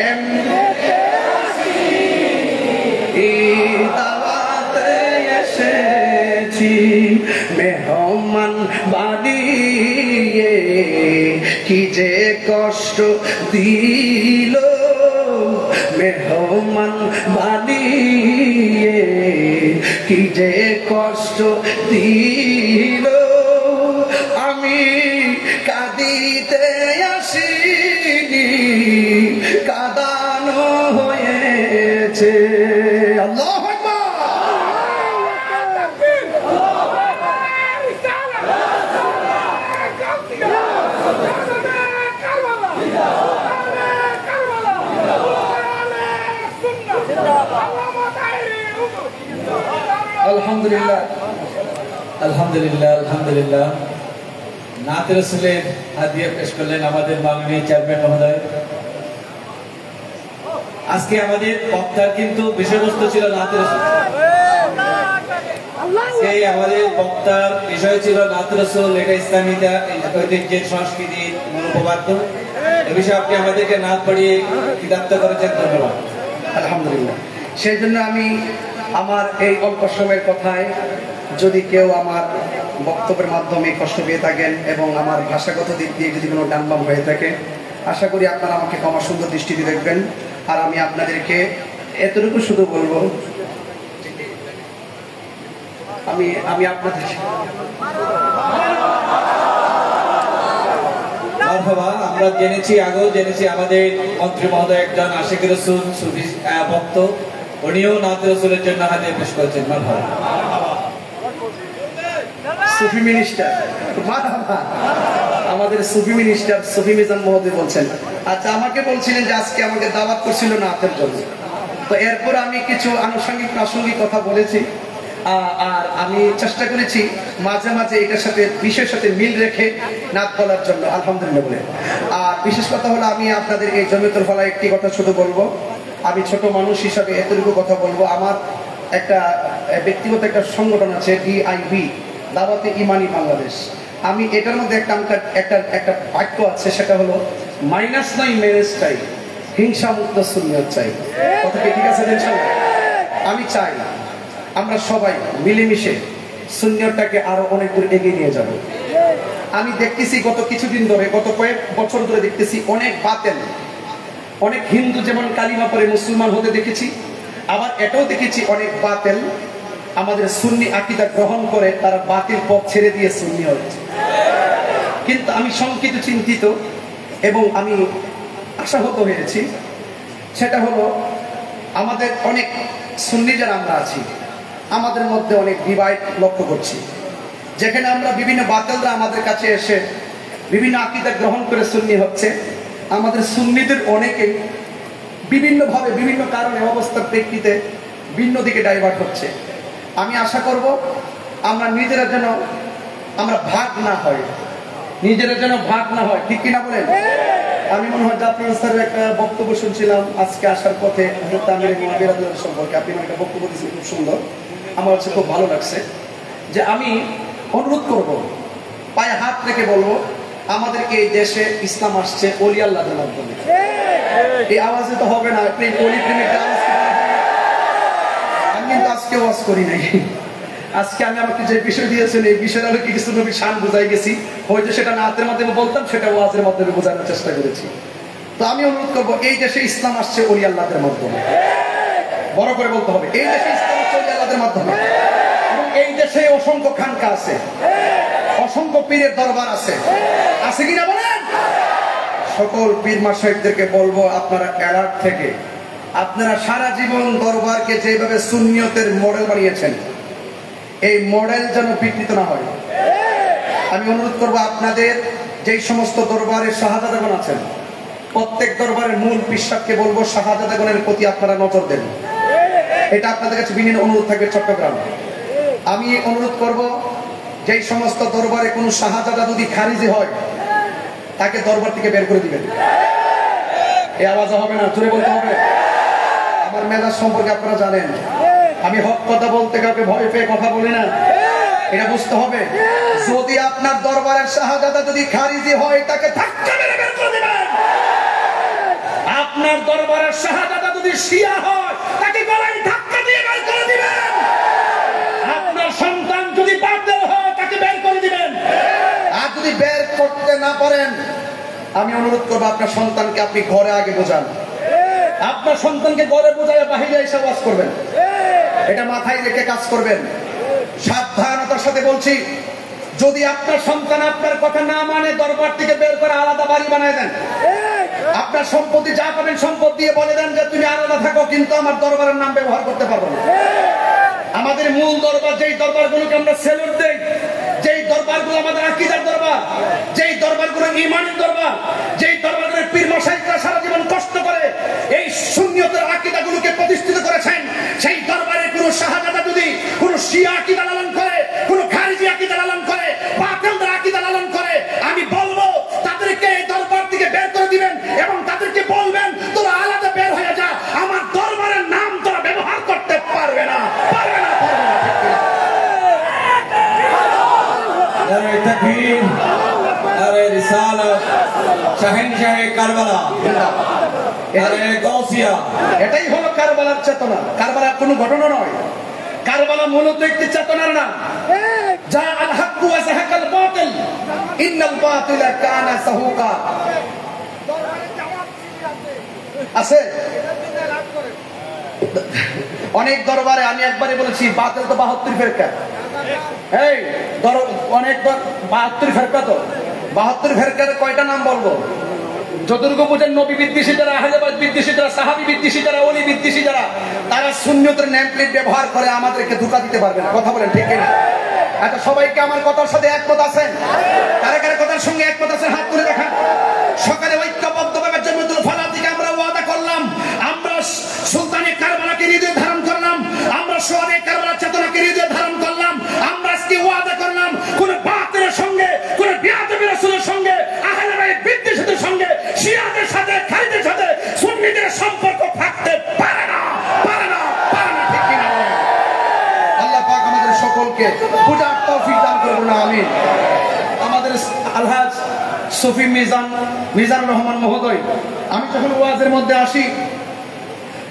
এমনিতে আসিনি, দাওয়াতে এসেছি। মেহমান বানিয়ে কি যে কষ্ট দিল, মেহমান বানিয়ে কি যে কষ্ট দিল। আমি কাঁদিতে আসিনি, কাঁদানো হয়েছে। আল্লাহু আকবার। আলহামদুলিল্লাহ আলহামদুলিল্লাহ আলহামদুলিল্লাহ। নাতে রাসূলের হাদিয়া পেশ করলেন আমাদের মাননীয় চেয়ারম্যান মহোদয়। আজকে আমাদের বক্তার কিন্তু বিষয়বস্তু ছিল নাতে রাসূল। আজকে আমাদের বক্তার বিষয় ছিল নাতে রাসূল, এটা ইসলামিতা ঐতিহ্যের সংস্কৃতির মনোপবাদ্য। এ বিষয়ে আপনি আমাদেরকে নাত পড়িয়ে কৃতার্থ করেছেন, ধন্যবাদ। আলহামদুলিল্লাহ। সেই জন্য আমি আমার এই অল্প সময়ের কথায় যদি কেউ আমার বক্তব্যের মাধ্যমে কষ্ট পেয়ে থাকেন এবং আমার ভাষাগত দিক দিয়ে যদি কোনো ডানবাম হয়ে থাকে, আশা করি আপনারা আমাকে ক্ষমা সুন্দর দৃষ্টিতে দেখবেন। আর আমি আপনাদেরকে এতটুকু শুধু বলবো, আমি আপনাদের আমরা জেনেছি, আগেও জেনেছি আমাদের মন্ত্রী মহোদয় একজন আশিক রাসূল সুফি ভক্ত, উনিও নাতে রাসূলের জন্য হাদিয়া পেশ করেছেন। মারহাবা। সুফি মিনিস্টার, মারহাবা। আমাদের সুফি মিনিস্টার সুফি মিজান মহোদয় বলছেন। আচ্ছা, আমাকে বলছিলেন যে আজকে আমাকে দাওয়াত করছিল নাতের জন্য, তো এরপর আমি কিছু আনুষঙ্গিক প্রাসঙ্গিক কথা বলেছি। আর আমি চেষ্টা করেছি মাঝে মাঝে এটার সাথে বিষয়ের সাথে মিল রেখে নাত বলার জন্য, আলহামদুলিল্লাহ বলে। আর বিশেষ কথা হলো, আমি আপনাদের এই জমিয়তুল ফালাহ একটি কথা শুধু বলবো, আমি ছোট মানুষ হিসাবে এতটুকু কথা বলবো। আমার একটা ব্যক্তিগত একটা সংগঠন আছে, DIB, দাওয়াতে ইমানি বাংলাদেশ। আমি এটার মধ্যে একটা বাক্য আছে, সেটা হলো মাইনাস নয় ম্যারেজ চাই, হিংসা মুক্ত সুন্নিয়ত চাই। কথা কি ঠিক আছে? আমি চাই আমরা সবাই মিলেমিশে সুন্নিয়তটাকে আরো অনেক দূর এগিয়ে নিয়ে যাব। আমি দেখতেছি গত কিছুদিন ধরে, গত কয়েক বছর ধরে দেখতেছি অনেক বাতেল, অনেক হিন্দু যেমন কালিমা পড়ে মুসলমান হতে দেখেছি, আবার এটাও দেখেছি অনেক বাতেল আমাদের সুন্নি আকীদা গ্রহণ করে তারা বাতিল পথ ছেড়ে দিয়ে সুন্নি হচ্ছে। কিন্তু আমি শঙ্কিত, চিন্তিত এবং আমি আশাহত হয়েছি। সেটা হলো, আমাদের অনেক সুন্নি যারা আমরা আছি, আমাদের মধ্যে অনেক ডিভাইড লক্ষ্য করছি, যেখানে আমরা বিভিন্ন বাতিলরা আমাদের কাছে এসে বিভিন্ন আকীদা গ্রহণ করে সুন্নি হচ্ছে। আমাদের সুন্নিদের অনেকেই বিভিন্নভাবে বিভিন্ন কারণে অবস্থার প্রেক্ষিতে ভিন্ন দিকে ডাইভার্ট হচ্ছে। আমি আশা করব আমরা নিজেরা যেন আমরা ভাগ না হয়, নিজেরা যেন ভাগ না হয়, ঠিক কিনা বলেন? আমি মনে হয় জাতীয় স্যারের একটা বক্তব্য শুনছিলাম আজকে আসার পথে সম্পর্কে, আপনি একটা বক্তব্য দিয়েছেন খুব সুন্দর, আমার হচ্ছে খুব ভালো লাগছে। যে আমি অনুরোধ করব, পায়ে হাত রেখে বলবো, আমাদেরকে এই দেশে ইসলাম আসছে ওলি আল্লাহদের মাধ্যমে। এই আওয়াজে তো হবে না, আপনি ওলি প্রেমিক আমি কিন্তু আজকে ওয়াজ করি নাই। আজকে আমি আমাকে যে বিষয় দিয়েছেন, এই বিষয়ের আলোকে কিছু নবী শান বুঝাই গেছি, হয়তো সেটা নাতের মাধ্যমে বলতাম, সেটা ওয়াজের মাধ্যমে বোঝানোর চেষ্টা করেছি। তো আমি অনুরোধ করবো, এই দেশে ইসলাম আসছে ওলি আল্লাহদের মাধ্যমে। বড় করে বলতে হবে, এই দেশে ইসলাম আসছে ওলি আল্লাহদের মাধ্যমে। এবং এই দেশে অসংখ্য খানকা আছে, অসংখ্য পীরের দরবার আছে, আছে কিনা বলেন? সকল পীর মাশায়েখদেরকে বলবো, আপনারা অ্যালার্ট থেকে আপনারা সারা জীবন দরবারকে যেভাবে সুন্নিয়তের মডেল বানিয়েছেন, এই মডেল যেন বিকৃত না হয়। আমি অনুরোধ করবো, আপনাদের যেই সমস্ত দরবারের শাহজাদাগণ আছেন, প্রত্যেক দরবারের মূল পিশাবকে বলবো শাহজাদাগণের প্রতি আপনারা নজর দেন। এটা আপনাদের কাছে বিনীত অনুরোধ থাকবে। চট্টগ্রাম আমি অনুরোধ করব, যেই সমস্ত দরবারে কোনো শাহজাদা যদি খারিজি হয়, তাকে দরবার থেকে বের করে দিবেন। এই আওয়াজ হবে না, জোরে বলতে হবে। আমার মেজাজ সম্পর্কে আপনারা জানেন, আমি হক কথা বলতে কাউকে ভয় পেয়ে কথা বলি না, এটা বুঝতে হবে। যদি আপনার দরবারের শাহজাদা যদি খারিজি হয়, তাকে ধাক্কা মেরে বের করে দিবেন। আপনার দরবারের শাহজাদা যদি শিয়া হয়, তাকে গলায় ধাক্কা দিয়ে বের করে দিবেন। আপনার সন্তান যদি বাতিল হয়, তাকে বের করে দিবেন। আর যদি বের করতে না পারেন, আমি অনুরোধ করবো, আপনার সন্তানকে আপনি ঘরে আগে বোঝান। আপনার সন্তানকে ঘরে বোঝায় বাহিরে এসে ওয়াজ করবেন, এটা মাথায় রেখে কাজ করবেন। সাবধানতার সাথে বলছি, যদি আপনার সন্তান আপনার কথা না মানে, দরবার থেকে বের করে আলাদা বাড়ি বানায় দেন। আপনার সম্পত্তি যা পাবেন সম্পদ দিয়ে বলে দেন যে তুমি আলাদা থাকো, কিন্তু আমার দরবারের নাম ব্যবহার করতে পারবো না। আমাদের মূল দরবার, যেই দরবারগুলোকে আমরা সেলুট দেই, যেই দরবারগুলো আমাদের আকীদার দরবার, যেই দরবারগুলো ঈমানের দরবার, যেই দরবারগুলোর পীর মাশায়েখরা সারা জীবন কষ্ট করে এই সুন্নিয়তের আকীদাগুলোকে প্রতিষ্ঠিত করেছেন, সেই দরবারে কোনো শাহজাদা যদি কোনো শিয়া আকীদা লালন করে, কোনো খারিজি আকীদা লালন করে, বাতিলদের আকীদা লালন করে, আমি বলবো তাদেরকে এই দরবার থেকে বের করে দিবেন এবং তাদেরকে বলবেন, তোরা আলাদা বের হয়ে যা, আমার দরবারের নাম তোরা ব্যবহার করতে পারবে না, পারবে না, পারবে না। নারে তাকবীর, নারে রিসালাত, শাহেনশাহে কারবালা, নারে গাউসিয়া। এটাই হলো কারবালার চেতনা। কারবালার কোনো ঘটনা নয়, কারবালা মূলত একটি চেতনার নাম। যা আল হক ওয়া যাহাকাল বাতিল, ইন্নাল বাতিলা কানা সাহুকা। আছে অনেক দরবারে, আমি একবারে বলেছি, বাতিল তো 72 ফেরকা। এই অনেক 72 ফেরকা, তো 72 ফেরকার কয়টা নাম বলবো? যতটুকু বোঝেন, নবী বিদ্বেষী যারা, আহলেবাদ বিদ্বেষী যারা, সাহাবী বিদ্বেষী যারা, ওলি বিদ্বেষী যারা, তারা সুন্নিয়তের নেম প্লেট ব্যবহার করে আমাদেরকে ধোঁকা দিতে পারবে না। কথা বলেন ঠিক কিনা? আচ্ছা, সবাইকে আমার কথার সাথে একমত আছেন? কারা কারা কথার সঙ্গে একমত আছেন হাত তুলে দেখান। সকালে ঐক্যবদ্ধভাবে জান্নাতুল ফালাহ থেকে আমরা ওয়াদা করলাম, আমরা সুলতানে কারবালাকে হৃদয়ে ধারণ করলাম, আমরা শহরে কারবালার চেতনাকে হৃদয়ে ধারণ করলাম। আমরা আজকে ওয়াদা করলাম, কোন বাতিলের সঙ্গে, কোন বিয়াদবি রাসূলের সঙ্গে, আহলে বাইত বিদ্বেষীদের সঙ্গে, শিয়াদের সাথে, খালিদের সাথে সুন্নিদের সম্পর্ক থাকতে পারে না, পারে না, পারে না। ঠিক কিনা? আল্লাহ পাক আমাদের সকলকে বুঝার তৌফিক দান করুন, আমিন। আমাদের আলহাজ সফি মিজানুর রহমান মহোদয়, আমি যখন ওয়াজের মধ্যে আসি,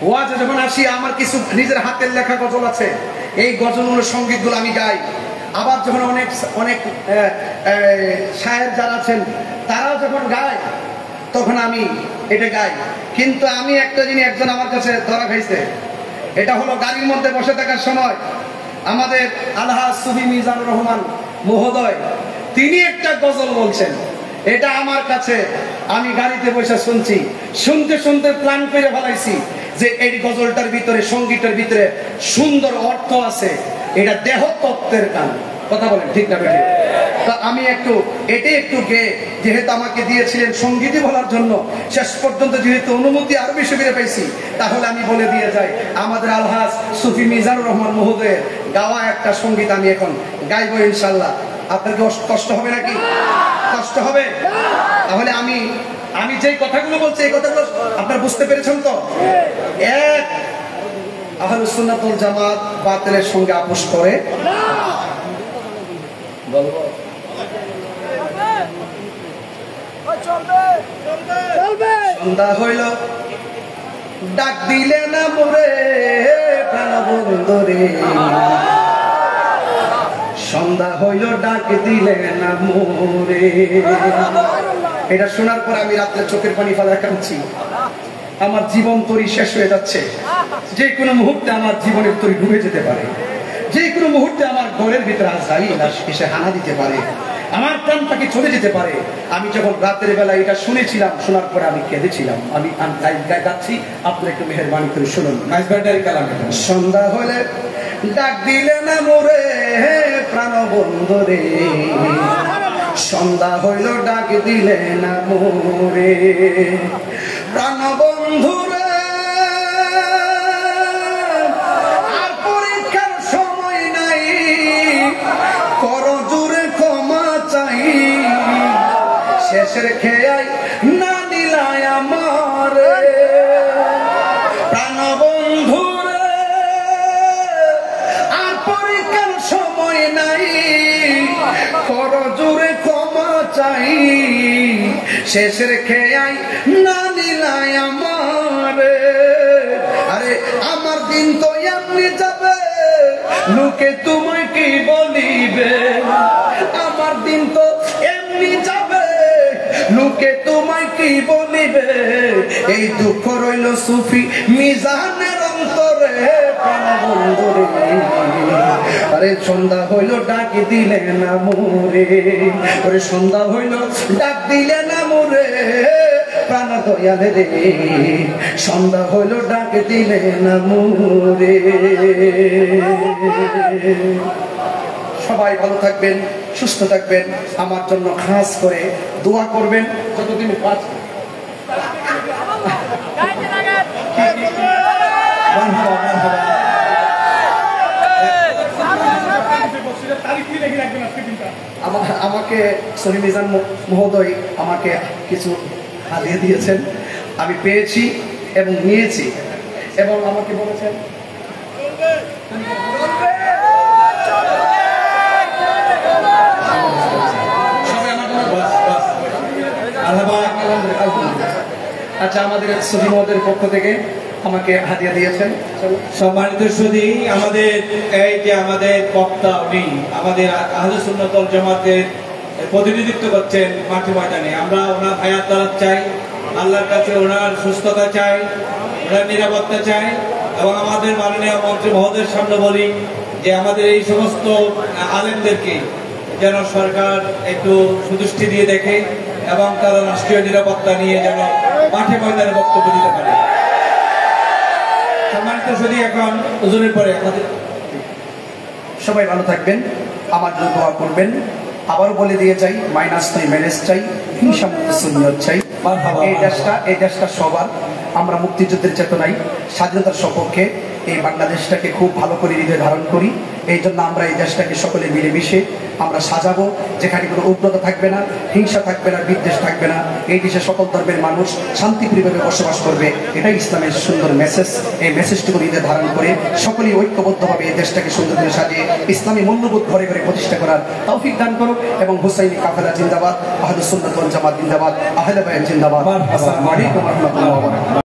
ওয়াজে যখন আসি, আমার কিছু নিজের হাতের লেখা গজল আছে, এই গজলগুলোর সঙ্গীতগুলো আমি গাই। আবার যখন অনেক অনেক শায়ের যারা আছেন তারাও যখন গায়, তখন আমি এটা গাই। কিন্তু আমি একটা জিনিস একজন আমার কাছে ধরা খাইছে, এটা হলো গাড়ির মধ্যে বসে থাকার সময় আমাদের আলহাজ সুফি মিজানুর রহমান মহোদয় তিনি একটা গজল বলছেন। এটা আমার কাছে, আমি গাড়িতে বসে শুনছি, শুনতে শুনতে প্ল্যান করে ফেলাইছি যে এই গজলটার ভিতরে, সঙ্গীতের ভিতরে সুন্দর অর্থ আছে, এটা দেহ তত্ত্বের গান। কথা বলেন ঠিক না বেঠিক? তা আমি একটু এটাই একটু গেয়ে, যেহেতু আমাকে দিয়েছিলেন সঙ্গীতই বলার জন্য, শেষ পর্যন্ত যেহেতু অনুমতি আরবি শিবিরে পেয়েছি, তাহলে আমি বলে দিয়ে যাই, আমাদের আলহাজ সুফি মিজানুর রহমান মহোদয়ের গাওয়া একটা সঙ্গীত আমি এখন গাইবো ইনশাল্লাহ। আপনার কি কষ্ট হবে নাকি? কষ্ট হবে? তাহলে আমি যে কথাগুলো বলছি, এই কথাগুলো আপনারা বুঝতে পেরেছেন তো? এক, আহলুস সুন্নাত ওয়াল জামাত বাতিলের সঙ্গে আপোষ করে। সন্ধ্যা হইল ডাক দিলে না মোরে প্রাণবন্ধুরে, সন্ধ্যা হইল ডাক দিলে না মোরে। এটা শোনার পর আমি রাত্রে চোখের পানি ফেলা কাঁদছি। আমার জীবন তরি শেষ হয়ে যাচ্ছে, যে কোনো মুহূর্তে আমার জীবনের তরি ডুবে যেতে পারে, যে কোনো মুহূর্তে আমার ঘরের ভিতরে আজরাইল এসে হানা দিতে পারে, আমার প্রাণ তাকে চলে যেতে পারে। আমি যখন রাতের বেলা এটা শুনেছিলাম, শোনার পরে আমি কেঁদেছিলাম। আমি গাচ্ছি, আপনারা একটু মেহেরবানি করে শুনুন। সন্ধ্যা হলে ডাক দিলে না মোরে প্রাণবন্ধুরে, সন্ধ্যা হইল ডাক দিলে না মোরে প্রাণবন্ধুরে, আর পরীক্ষার সময় নাই, করো জোরে ক্ষমা চাই, শেষের খেয়াই না দিলাই আমার প্রাণবন্ধুরে, আর পরীক্ষার সময় নাই, করো জোরে ক্ষমা চাই, শেষের খেয়াই না দিলাই আমার। আরে আমার দিন তো এমনি যাবে, লোকে তোমায় কি বলিবে, আমার দিন তো এমনি যাবে, লোকে তোমায় কি বলিবে, এই দুঃখ রইল সুফি মিজানের অন্তরে প্রাণবন্ধুরে। আরে সন্ধ্যা হইল ডাক দিলে না মোরে, ওরে সন্ধ্যা হইল ডাক দিলে না মোরে প্রাণ দয়ালে রে, সন্ধ্যা হইল ডাক দিলে না মোরে। সবাই ভালো থাকবেন, সুস্থ থাকবেন, আমার জন্য খাস করে দোয়া করবেন। যতদিন আমাকে সহি মিজান মহোদয় আমাকে কিছু হাদিয়া দিয়েছেন, আমি পেয়েছি এবং নিয়েছি, এবং আমাকে বলেছেন আচ্ছা, আমাদের সহি মহোদয়ের পক্ষ থেকে আমাকে হাদিয়া দিয়েছেন। সম্মানিত সুধী, আমাদের এই যে আমাদের বক্তা, উনি আমাদের আহলে সুন্নাত ওয়াল জামাতের প্রতিনিধিত্ব করছেন মাঠে ময়দানে। আমরা ওনার হায়াত দারাত চাই, আল্লাহর কাছে ওনার সুস্থতা চাই, ওনার নিরাপত্তা চাই, এবং আমাদের মাননীয় মন্ত্রী মহোদয়ের সামনে বলি যে আমাদের এই সমস্ত আলেমদেরকে যেন সরকার একটু সুদৃষ্টি দিয়ে দেখে এবং তারা রাষ্ট্রীয় নিরাপত্তা নিয়ে যেন মাঠে ময়দানে বক্তব্য দিতে পারে। সম্মানিত সুধী, এখন হুজুরের পরে আমাদের সবাই ভালো থাকবেন। আমার জন্য দোয়া করবেন। আবারও বলে দিয়ে যাই, মাইনাস নয় ম্যানেজ চাই, হিংসা মুক্ত সুন্নিয়ত চাই। এই দেশটা সবার। আমরা মুক্তিযুদ্ধের চেতনায় স্বাধীনতার সপক্ষে এই বাংলাদেশটাকে খুব ভালো করে হৃদয়ে ধারণ করি। এই জন্য আমরা এই দেশটাকে সকলে মিলেমিশে আমরা সাজাবো, যেখানে কোনো উগ্রতা থাকবে না, হিংসা থাকবে না, বিদ্বেষ থাকবে না। এই দেশে সকল ধর্মের মানুষ শান্তিপ্রিয়ভাবে বসবাস করবে, এটাই ইসলামের সুন্দর মেসেজ। এই মেসেজটুকু হৃদয়ে ধারণ করে সকলেই ঐক্যবদ্ধভাবে এই দেশটাকে সুন্দর করে সাজিয়ে ইসলামী মূল্যবোধ ঘরে ঘরে প্রতিষ্ঠা করার তৌফিক দান করুক। এবং হুসাইনি কাফেলা জিন্দাবাদ, আহলুস সুন্নাত ওয়াল জামাত জিন্দাবাদ, আহলে বায়াত জিন্দাবাদ। আসসালামু আলাইকুম ওয়া রাহমাতুল্লাহি ওয়া বারাকাতুহু।